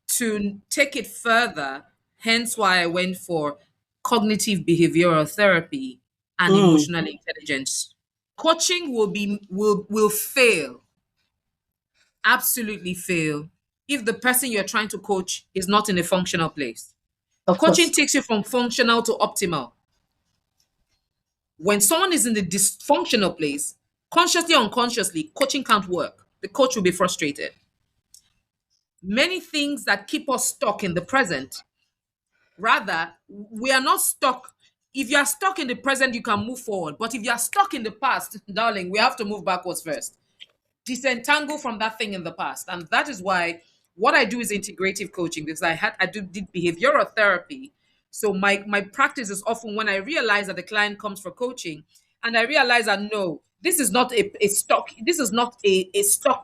A: to take it further. Hence why I went for cognitive behavioral therapy and
B: mm,
A: emotional intelligence. Coaching will fail, absolutely fail, if the person you're trying to coach is not in a functional place.
B: of
A: Coaching
B: course.
A: takes you from functional to optimal. When someone is in the dysfunctional place, consciously or unconsciously, coaching can't work. The coach will be frustrated. Many things that keep us stuck in the present, rather, we are not stuck. If you are stuck in the present, you can move forward. But if you are stuck in the past, darling, we have to move backwards first. Disentangle from that thing in the past. And that is why what I do is integrative coaching, because did behavioral therapy. So my practice is often when I realize that the client comes for coaching, and I realize that no, this is not a stock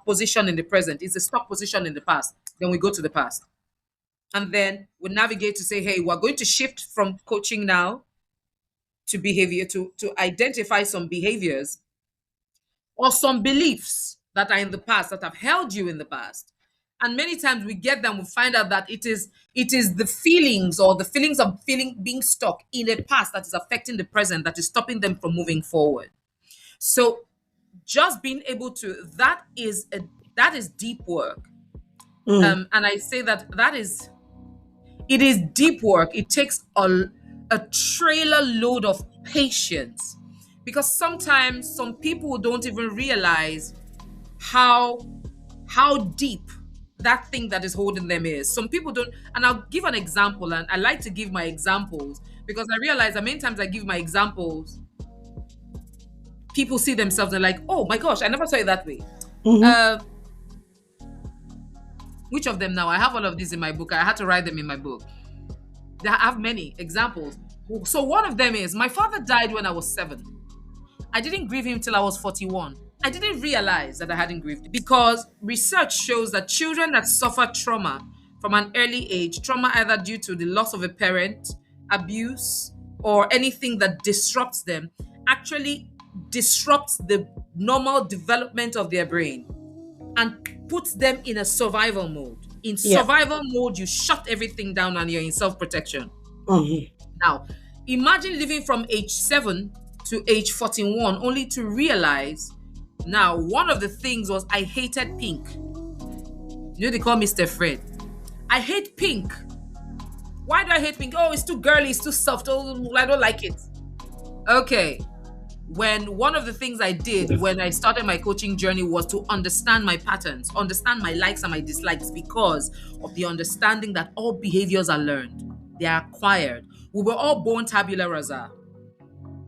A: position in the present, it's a stock position in the past. Then we go to the past. And then we navigate to say, hey, we're going to shift from coaching now to behavior, to identify some behaviors or some beliefs that are in the past, that have held you in the past. And many times we get them, we find out that it is the feelings, or the feelings of feeling being stuck in a past, that is affecting the present, that is stopping them from moving forward. So just being able to, that is deep work.
B: Mm,
A: And I say it is deep work. It takes a trailer load of patience, because sometimes some people don't even realize how deep that thing that is holding them is. Some people don't, and I'll give an example, and I like to give my examples because I realize that many times I give my examples, people see themselves and like, oh my gosh, I never saw it that way.
B: mm-hmm,
A: Uh, which of them now? I have all of these in my book. I had to write them in my book. I have many examples. So one of them is, my father died when I was 7. I didn't grieve him till I was 41. I didn't realize that I hadn't grieved, because research shows that children that suffer trauma from an early age, trauma either due to the loss of a parent, abuse, or anything that disrupts them, actually disrupts the normal development of their brain and puts them in a survival mode. In
B: yeah.
A: survival mode, you shut everything down and you're in self protection.
B: Mm-hmm.
A: Now, imagine living from age 7 to age 41 only to realize, now, one of the things was I hated pink. They call me StephREDD. I hate pink. Why do I hate pink? Oh, it's too girly, it's too soft. Oh, I don't like it. Okay. When one of the things I did when I started my coaching journey was to understand my patterns, understand my likes and my dislikes, because of the understanding that all behaviors are learned, they are acquired. We were all born tabula rasa.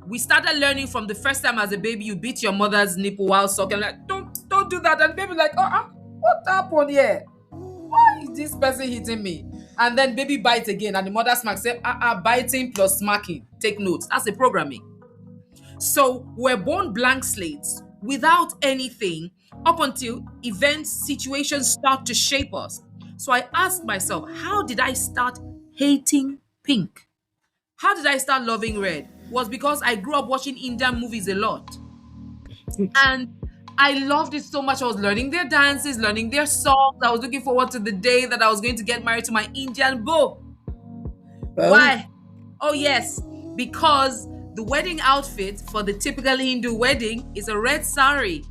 A: We started learning from the first time as a baby you beat your mother's nipple while sucking. Like, don't do that. And baby like, what happened here? Why is this person hitting me? And then baby bites again, and the mother smacks. Say, biting plus smacking. Take notes. That's the programming. So we're born blank slates without anything up until events, situations start to shape us. So I asked myself, how did I start hating pink? How did I start loving red? Was because I grew up watching Indian movies a lot. And I loved it so much. I was learning their dances, learning their songs. I was looking forward to the day that I was going to get married to my Indian beau.
B: Well,
A: Why? Oh, yes, because the wedding outfit for the typical Hindu wedding is a red sari.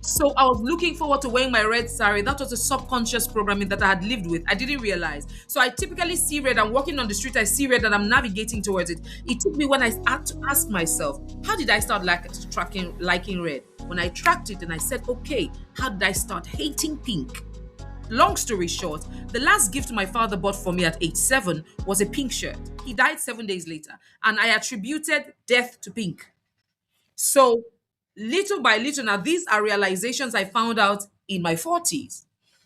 A: So I was looking forward to wearing my red sari. That was a subconscious programming that I had lived with. I didn't realize. So I typically see red. I'm walking on the street, I see red, and I'm navigating towards it. It took me when I had to ask myself, how did I start liking red? When I tracked it and I said, okay, how did I start hating pink? Long story short, the last gift my father bought for me at age 7 was a pink shirt. He died 7 days later, and I attributed death to pink. So little by little, now these are realizations I found out in my 40s.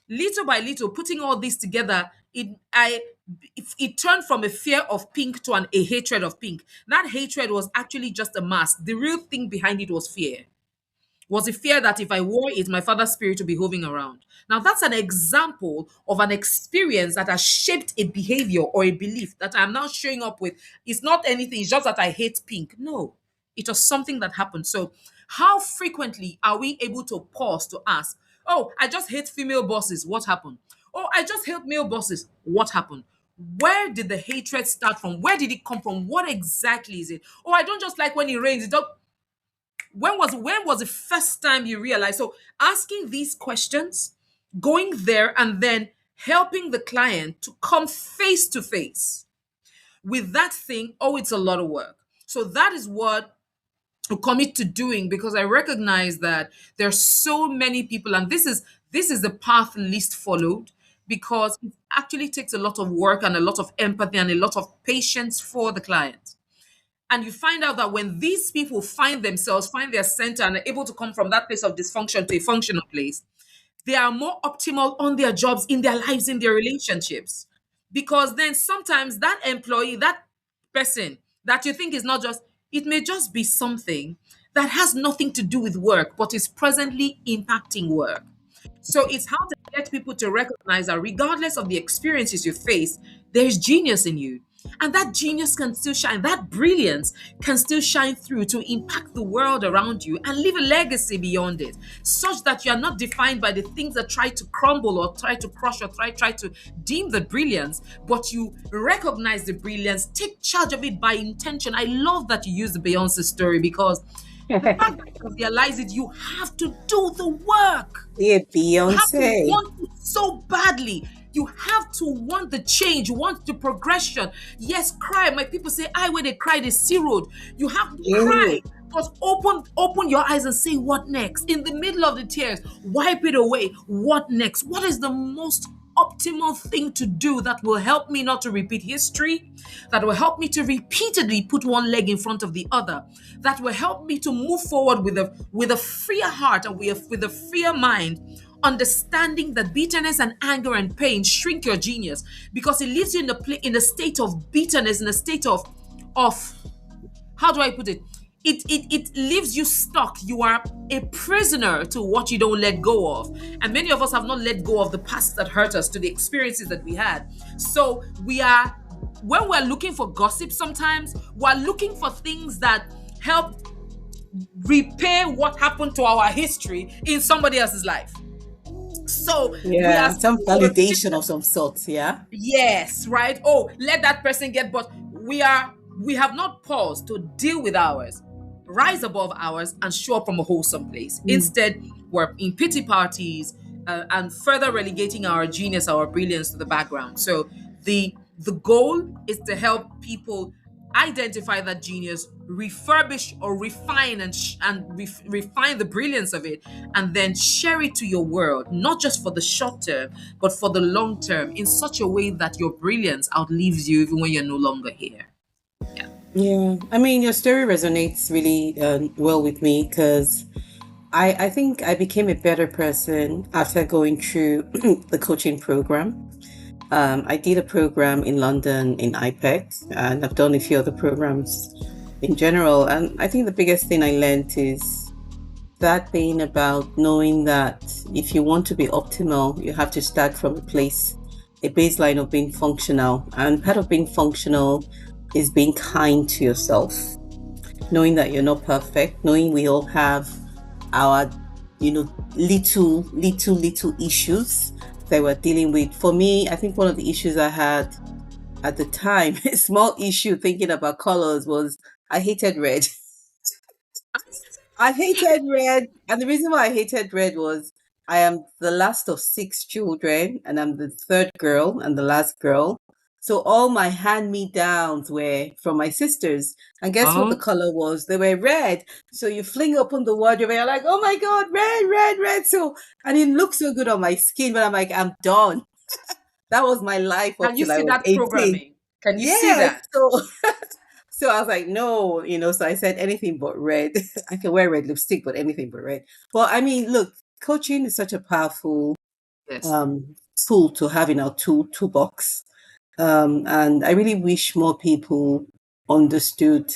A: Little by little, putting all this together, it turned from a fear of pink to a hatred of pink. That hatred was actually just a mask. The real thing behind it was fear. Was a fear that if I wore it, my father's spirit would be hovering around. Now, that's an example of an experience that has shaped a behavior or a belief that I'm now showing up with. It's not anything, it's just that I hate pink. No, it was something that happened. So, how frequently are we able to pause to ask, oh, I just hate female bosses, what happened? Oh, I just hate male bosses, what happened? Where did the hatred start from? Where did it come from? What exactly is it? Oh, I don't just like when it rains. It don't, when was the first time you realized? So asking these questions, going there, and then helping the client to come face to face with that thing. Oh, it's a lot of work. So that is what I commit to doing, because I recognize that there are so many people, and this is the path least followed, because it actually takes a lot of work and a lot of empathy and a lot of patience for the client. And you find out that when these people find their center, and are able to come from that place of dysfunction to a functional place, they are more optimal on their jobs, in their lives, in their relationships. Because then sometimes that employee, that person that you think is not just, it may just be something that has nothing to do with work, but is presently impacting work. So it's how to get people to recognize that regardless of the experiences you face, there's genius in you. And that genius can still shine, that brilliance can still shine through to impact the world around you and leave a legacy beyond it, such that you are not defined by the things that try to crumble or try to crush or try to dim the brilliance, but you recognize the brilliance, take charge of it by intention. I love that you use the Beyonce story, because the fact that you realize it, you have to do the work.
B: Yeah,
A: You have to
B: Beyonce.
A: want it so badly. You have to want the change, you want the progression. Yes, cry. My people say, I when they cry, they see road. You have to
B: Yeah.
A: cry. But open your eyes and say, what next? In the middle of the tears, wipe it away. What next? What is the most optimal thing to do that will help me not to repeat history, that will help me to repeatedly put one leg in front of the other, that will help me to move forward with a freer heart and with a freer mind, understanding that bitterness and anger and pain shrink your genius, because it leaves you in a state of bitterness, in a state of how do I put it? It leaves you stuck. You are a prisoner to what you don't let go of. And many of us have not let go of the past that hurt us, to the experiences that we had. So when we're looking for gossip, sometimes we're looking for things that help repair what happened to our history in somebody else's life. So we are
B: Yeah, some
A: we're
B: validation of some sort. Yeah.
A: Yes, right. Oh, let that person get, but we have not paused to deal with ours, rise above ours, and show up from a wholesome place.
B: Mm.
A: Instead, we're in pity parties, and further relegating our genius, our brilliance to the background. So the goal is to help people identify that genius, refurbish or refine and refine the brilliance of it, and then share it to your world, not just for the short term, but for the long term, in such a way that your brilliance outlives you even when you're no longer here. Yeah.
B: Yeah, I mean, your story resonates really well with me because I think I became a better person after going through the coaching program. I did a program in London in IPEC, and I've done a few other programs in general. And I think the biggest thing I learned is that thing about knowing that if you want to be optimal, you have to start from a place, a baseline of being functional. And part of being functional is being kind to yourself, knowing that you're not perfect, knowing we all have our, little issues that we're dealing with. For me, I think one of the issues I had at the time, a small issue thinking about colors, was I hated red. I hated red. And the reason why I hated red was I am the last of six children, and I'm the third girl and the last girl. So all my hand-me-downs were from my sisters. And guess what the
A: Oh,
B: color was? They were red. So you fling open the wardrobe and you're like, oh my God, red, red, red. So, and it looks so good on my skin, but I'm like, I'm done. That was my life up
A: can you
B: till I
A: see
B: was
A: that
B: 18.
A: programming? Can you see
B: Yes.
A: that?
B: So so I was like, no, so I said anything but red. I can wear red lipstick, but anything but red. Well, I mean, look, coaching is such a powerful
A: Yes.
B: um tool to have in our toolbox. And I really wish more people understood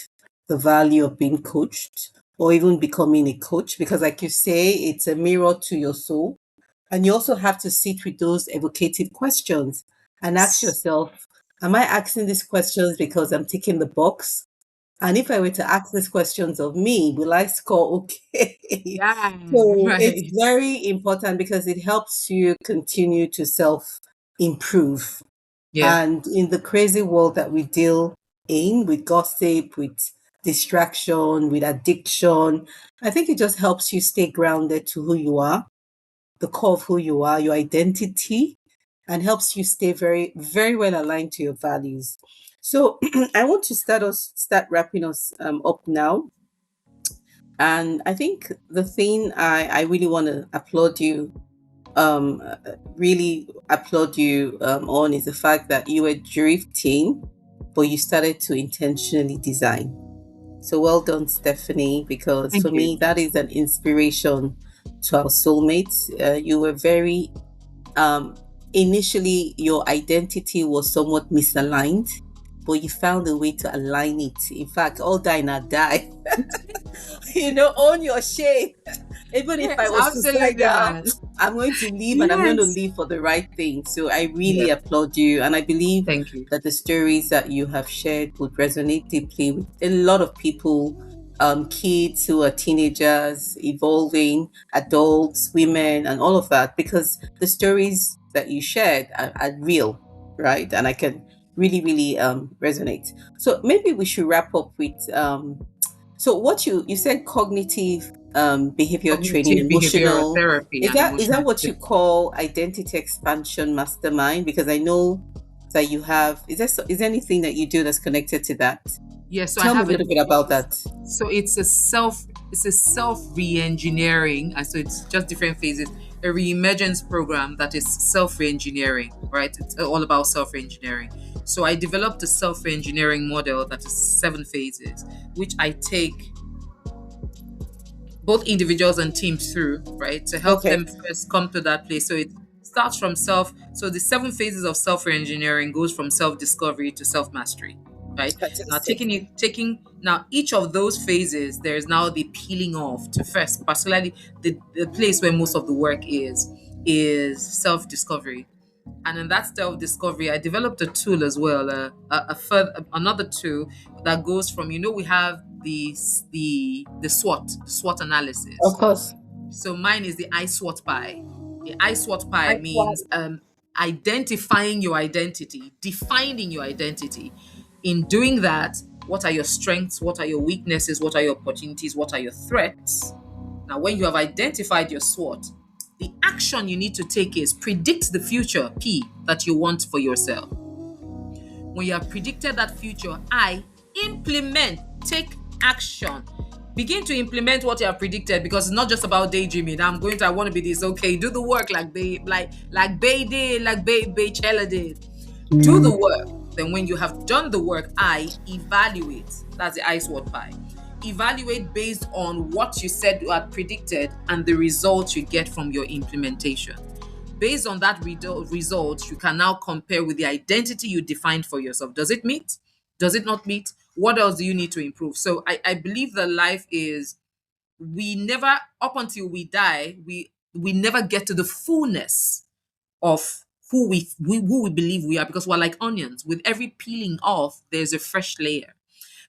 B: the value of being coached or even becoming a coach, because like you say, it's a mirror to your soul. And you also have to sit with those evocative questions and ask
A: Yes.
B: yourself, am I asking these questions because I'm ticking the box? And if I were to ask these questions of me, will I score okay?
A: Yeah,
B: So it's
A: right.
B: very important because it helps you continue to self improve.
A: Yeah.
B: And in the crazy world that we deal in with gossip, with distraction, with addiction, I think it just helps you stay grounded to who you are, the core of who you are, your identity, and helps you stay very, very well aligned to your values. So I want to start wrapping us up now. And I think the thing I really want to really applaud you on is the fact that you were drifting, but you started to intentionally design. So well done, Stephanie, because for
A: Thank you.
B: me, that is an inspiration to our soulmates. You were very um, initially your identity was somewhat misaligned, but you found a way to align it. In fact, all die not die. Own your shame. Even if I
A: Yes,
B: was
A: absolutely,
B: suicidal,
A: man.
B: I'm going to leave and I'm going to
A: Yes.
B: leave for the right thing. So I
A: Yeah.
B: really applaud you. And I believe
A: Thank you.
B: that the stories that you have shared would resonate deeply with a lot of people, kids who are teenagers, evolving, adults, women, and all of that, because the stories that you shared are real, right? And I can really, really resonate. So maybe we should wrap up with so what you said cognitive behavior training,
A: Cognitive behavioral
B: emotional,
A: therapy
B: is
A: and
B: that
A: emotional.
B: what you call identity expansion mastermind? Because I know that you have, is there anything that you do that's connected to that?
A: Yeah, so I
B: Tell me a
A: have
B: little bit about that.
A: so it's a self re-engineering, and so it's just different phases. A reemergence program that is self re-engineering, right? It's all about self re-engineering. So I developed a self re-engineering model that is 7 phases, which I take both individuals and teams through, right? To help
B: Okay,
A: them first come to that place. So it starts from self. So the 7 phases of self-engineering goes from self-discovery to self-mastery, right? Now
B: fantastic.
A: taking now each of those phases, there is now the peeling off to first, particularly the place where most of the work is self-discovery. And in that self-discovery, I developed a tool as well, a further another tool that goes from, we have the SWOT
B: Of
A: analysis.
B: course.
A: So mine is the I SWOT pie. The I SWOT pie
B: I
A: means identifying your identity, defining your identity. In doing that, what are your strengths? What are your weaknesses? What are your opportunities? What are your threats? Now, when you have identified your SWOT, the action you need to take is predict the future, P, that you want for yourself. When you have predicted that future, I implement, take action. Begin to implement what you have predicted, because it's not just about daydreaming. I want to be this. Okay, do the work like Bay did, like Baychella did. Do the
B: Mm.
A: work. Then when you have done the work, I evaluate. That's the ice word pie. Evaluate based on what you said you had predicted and the results you get from your implementation. Based on that result, you can now compare with the identity you defined for yourself. Does it meet? Does it not meet? What else do you need to improve? So I believe that life is, we never, up until we die, we never get to the fullness of who we believe we are, because we're like onions. With every peeling off, there's a fresh layer.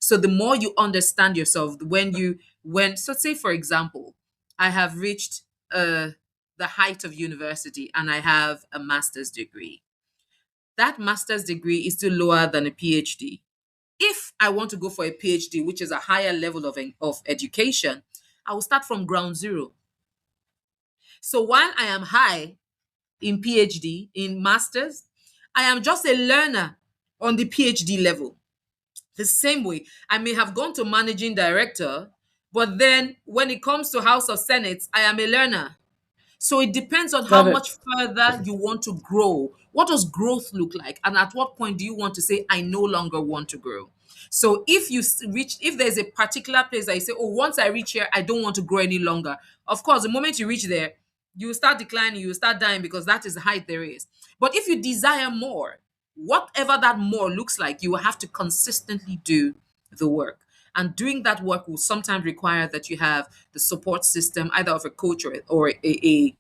A: So the more you understand yourself, when so say for example, I have reached the height of university and I have a master's degree. That master's degree is still lower than a PhD. If I want to go for a PhD, which is a higher level of education, I will start from ground zero. So while I am high in PhD, in masters, I am just a learner on the PhD level. The same way, I may have gone to managing director, but then when it comes to House of Senate, I am a learner. So it depends on how
B: Got it.
A: much further you want to grow. What does growth look like? And at what point do you want to say, I no longer want to grow? So if reach, if there's a particular place that you say, oh, once I reach here, I don't want to grow any longer. Of course, the moment you reach there, you will start declining, you will start dying because that is the height there is. But if you desire more, whatever that more looks like, you will have to consistently do the work. And doing that work will sometimes require that you have the support system, either of a coach or a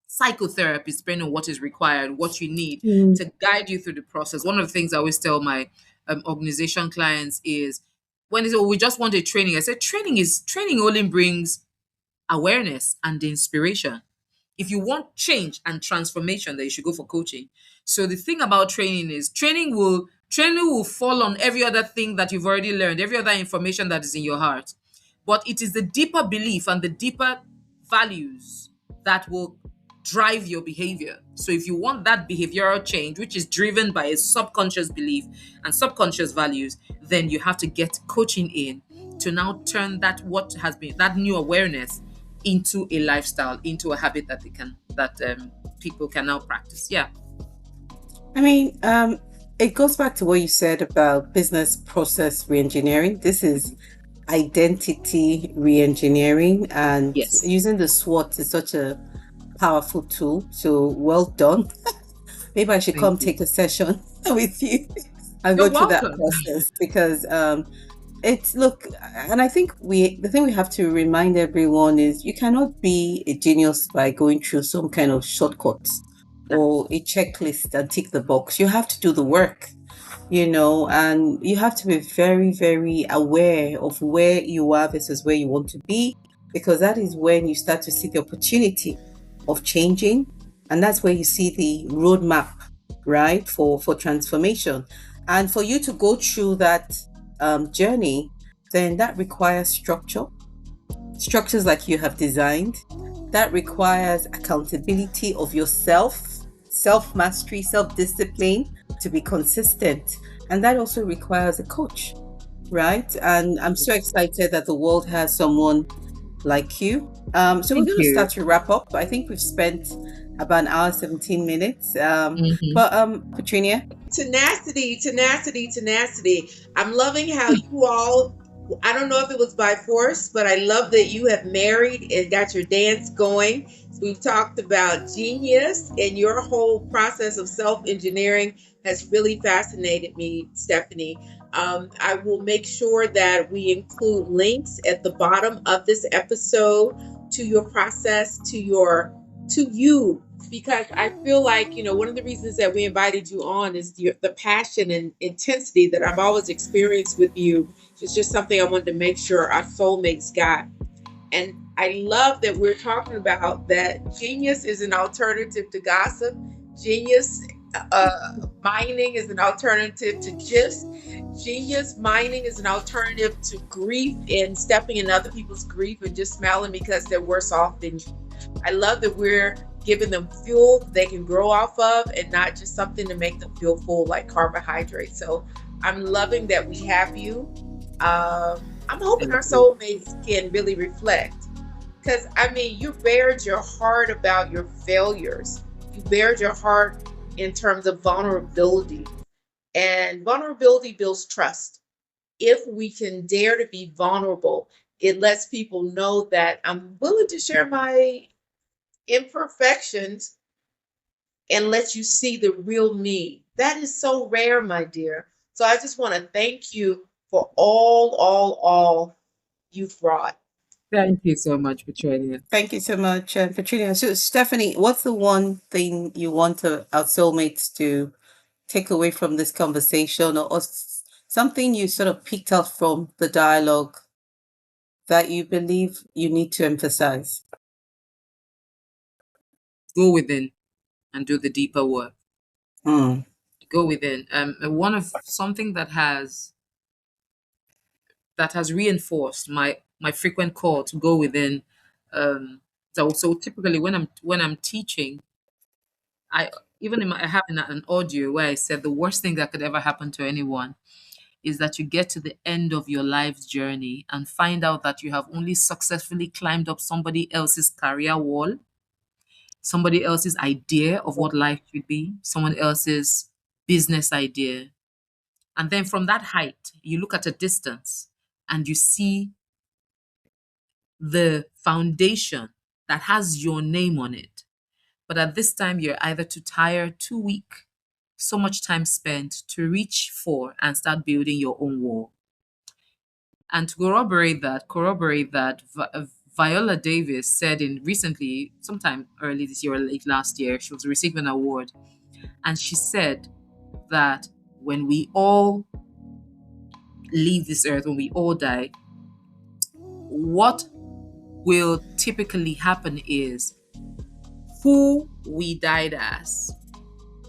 A: psychotherapist, depending on what is required, what you need
B: Mm.
A: to guide you through the process. One of the things I always tell my organization clients is when they say, oh, we just want a training, I said, training only brings awareness and inspiration. If you want change and transformation, then you should go for coaching. So the thing about training is training will fall on every other thing that you've already learned, every other information that is in your heart. But it is the deeper belief and the deeper values that will drive your behavior. So if you want that behavioral change, which is driven by a subconscious belief and subconscious values, then you have to get coaching in to now turn that what has been that new awareness into a lifestyle, into a habit that people can now practice. Yeah.
B: I mean, it goes back to what you said about business process reengineering. This is identity reengineering, and
A: Yes.
B: using the SWOT is such a powerful tool. So well done. Maybe I should
A: Thank
B: come
A: you.
B: take a session with you and go
A: You're
B: through that
A: welcome.
B: process because it's look, and I think the thing we have to remind everyone is you cannot be a genius by going through some kind of shortcuts or a checklist and tick the box. You have to do the work, and you have to be very, very aware of where you are versus where you want to be, because that is when you start to see the opportunity of changing, and that's where you see the roadmap, right, for transformation. And for you to go through that journey, then that requires structures like you have designed. That requires accountability of yourself, self mastery, self discipline to be consistent. And that also requires a coach, right? And I'm so excited that the world has someone like you. So we're
A: Thank
B: going to
A: you.
B: start to wrap up. I think we've spent about an hour, 17 minutes.
A: Hmm.
B: But Petunia,
C: Tenacity, tenacity, tenacity. I'm loving how you all, I don't know if it was by force, but I love that you have married and got your dance going. So we've talked about genius, and your whole process of self engineering has really fascinated me, Stephanie. I will make sure that we include links at the bottom of this episode to your process, to you, because I feel like, one of the reasons that we invited you on is the passion and intensity that I've always experienced with you. It's just something I wanted to make sure our soulmates got. And I love that we're talking about that genius is an alternative to gossip. Genius mining is an alternative to gist. Genius mining is an alternative to grief and stepping in other people's grief and just smiling because they're worse off than you. I love that we're giving them fuel they can grow off of and not just something to make them feel full like carbohydrates. So I'm loving that we have you. I'm hoping our
A: Thank you.
C: soulmates can really reflect, because I mean, you bared your heart about your failures. You bared your heart in terms of vulnerability, and vulnerability builds trust. If we can dare to be vulnerable, it lets people know that I'm willing to share my imperfections and let you see the real me. That is so rare, my dear. So I just want to thank you for all you've brought.
A: Thank you so much for joining us.
B: thank you so much, Petunia. So, Stephanie, what's the one thing you want our soulmates to take away from this conversation, or something you sort of picked up from the dialogue that you believe you need to emphasize?
A: Go within and do the deeper work.
B: Mm.
A: Go within. One of something that has reinforced my my frequent call to go within. So typically when I'm teaching, I even I have an audio where I said the worst thing that could ever happen to anyone is that you get to the end of your life's journey and find out that you have only successfully climbed up somebody else's career wall, somebody else's idea of what life should be, someone else's business idea. And then from that height, you look at a distance and you see the foundation that has your name on it. But at this time, you're either too tired, too weak, so much time spent to reach for and start building your own wall. And to corroborate that, Viola Davis said in recently, sometime early this year or late last year, she was receiving an award. And she said that when we all leave this earth, when we all die, what will typically happen is who we died as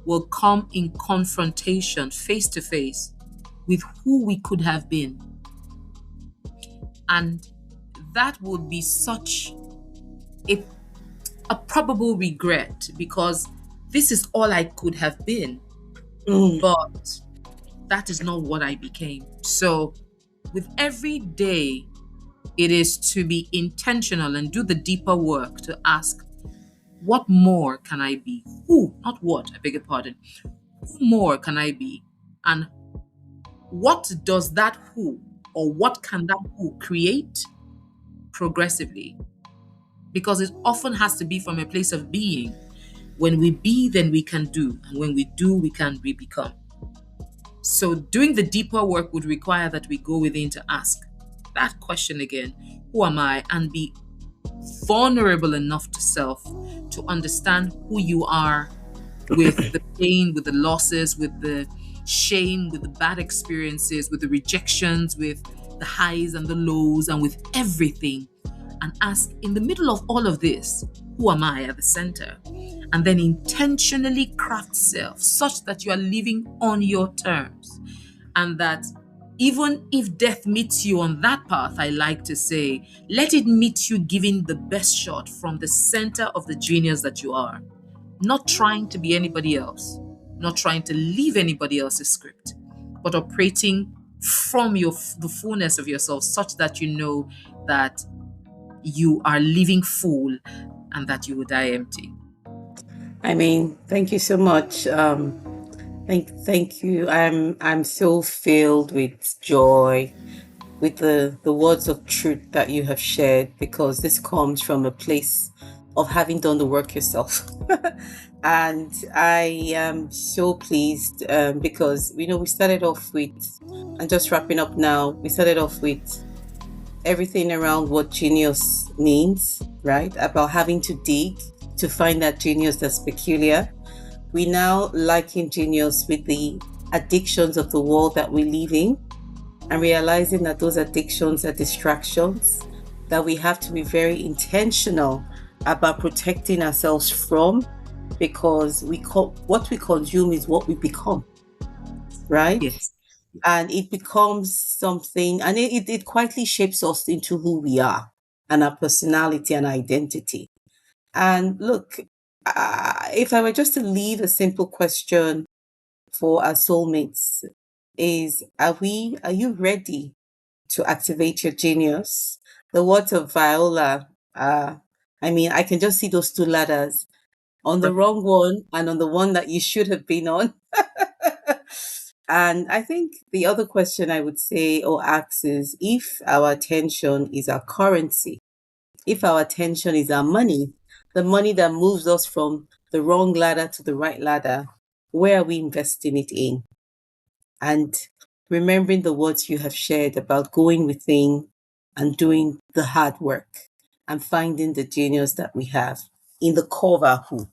A: will come in confrontation face to face with who we could have been. And that would be such a, a probable regret because this is all I could have been,
B: Mm.
A: but that is not what I became. So, with every day, it is to be intentional and do the deeper work to ask, what more can I be? Who, not what, I beg your pardon. Who more can I be? And what does that who or what can that who create progressively? Because it often has to be from a place of being. When we be, then we can do. And when we do, we can become. So doing the deeper work would require that we go within to ask that question again, who am I? And be vulnerable enough to self to understand who you are with the pain, with the losses, with the shame, with the bad experiences, with the rejections, with the highs and the lows, and with everything. And ask, in the middle of all of this, who am I at the center? And then intentionally craft self such that you are living on your terms. And that even if death meets you on that path, I like to say, let it meet you giving the best shot from the center of the genius that you are. Not trying to be anybody else, not trying to leave anybody else's script, but operating from the fullness of yourself such that you know that you are living full and that you will die empty.
B: I mean, thank you so much. Thank you. I'm so filled with joy with the words of truth that you have shared because this comes from a place of having done the work yourself. And I am so pleased because we started off with, and just wrapping up now, we started off with everything around what genius means, right? About having to dig to find that genius that's peculiar. We now liken genius with the addictions of the world that we live in and realizing that those addictions are distractions that we have to be very intentional about protecting ourselves from because what we consume is what we become, right?
A: Yes.
B: And it becomes something, and it quietly shapes us into who we are and our personality and identity. And look, if I were just to leave a simple question for our soulmates, is are you ready to activate your genius? The words of Viola, I mean, I can just see those two ladders on the wrong one and on the one that you should have been on. And I think the other question I would say or ask is if our attention is our currency, if our attention is our money, the money that moves us from the wrong ladder to the right ladder, where are we investing it in? And remembering the words you have shared about going within and doing the hard work and finding the genius that we have in the core of our who.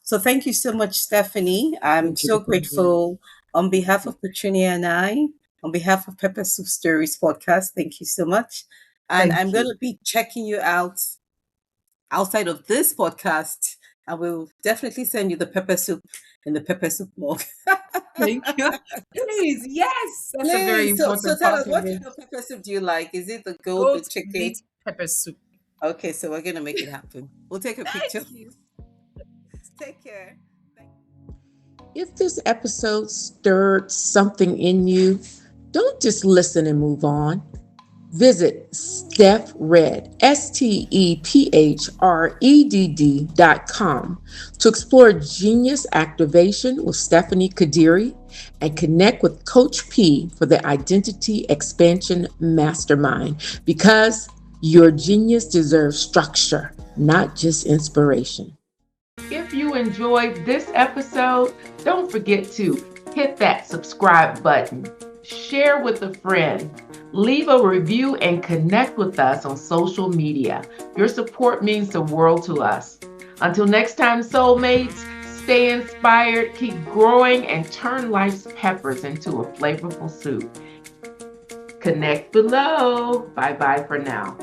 B: So thank you so much, Stephanie. I'm
A: Thank you.
B: so grateful on behalf of Petunia and I, on behalf of Peppersoup Stories podcast. Thank you so much. And I'm
A: Thank
B: going
A: you.
B: to be checking you out outside of this podcast. I will definitely send you the pepper soup in the pepper soup mug.
A: Thank you. Please, yes. That's a very
B: Please. So
A: important
B: tell
A: part
B: us,
A: of
B: what
A: it.
B: kind of pepper soup do you like? Is it the goat, the
A: Goat
B: chicken?
A: meat Pepper soup.
B: Okay, so we're gonna make it happen. We'll take a
A: Thank
B: picture.
A: you.
B: Take care.
D: If this episode stirred something in you, don't just listen and move on. Visit StephREDD, StephREDD.com to explore genius activation with Stephanie Kadiri and connect with Coach P for the Identity Expansion Mastermind because your genius deserves structure, not just inspiration. If you enjoyed this episode, don't forget to hit that subscribe button, share with a friend, leave a review, and connect with us on social media. Your support means the world to us. Until next time, soulmates, stay inspired, keep growing, and turn life's peppers into a flavorful soup. Connect below. Bye bye for now.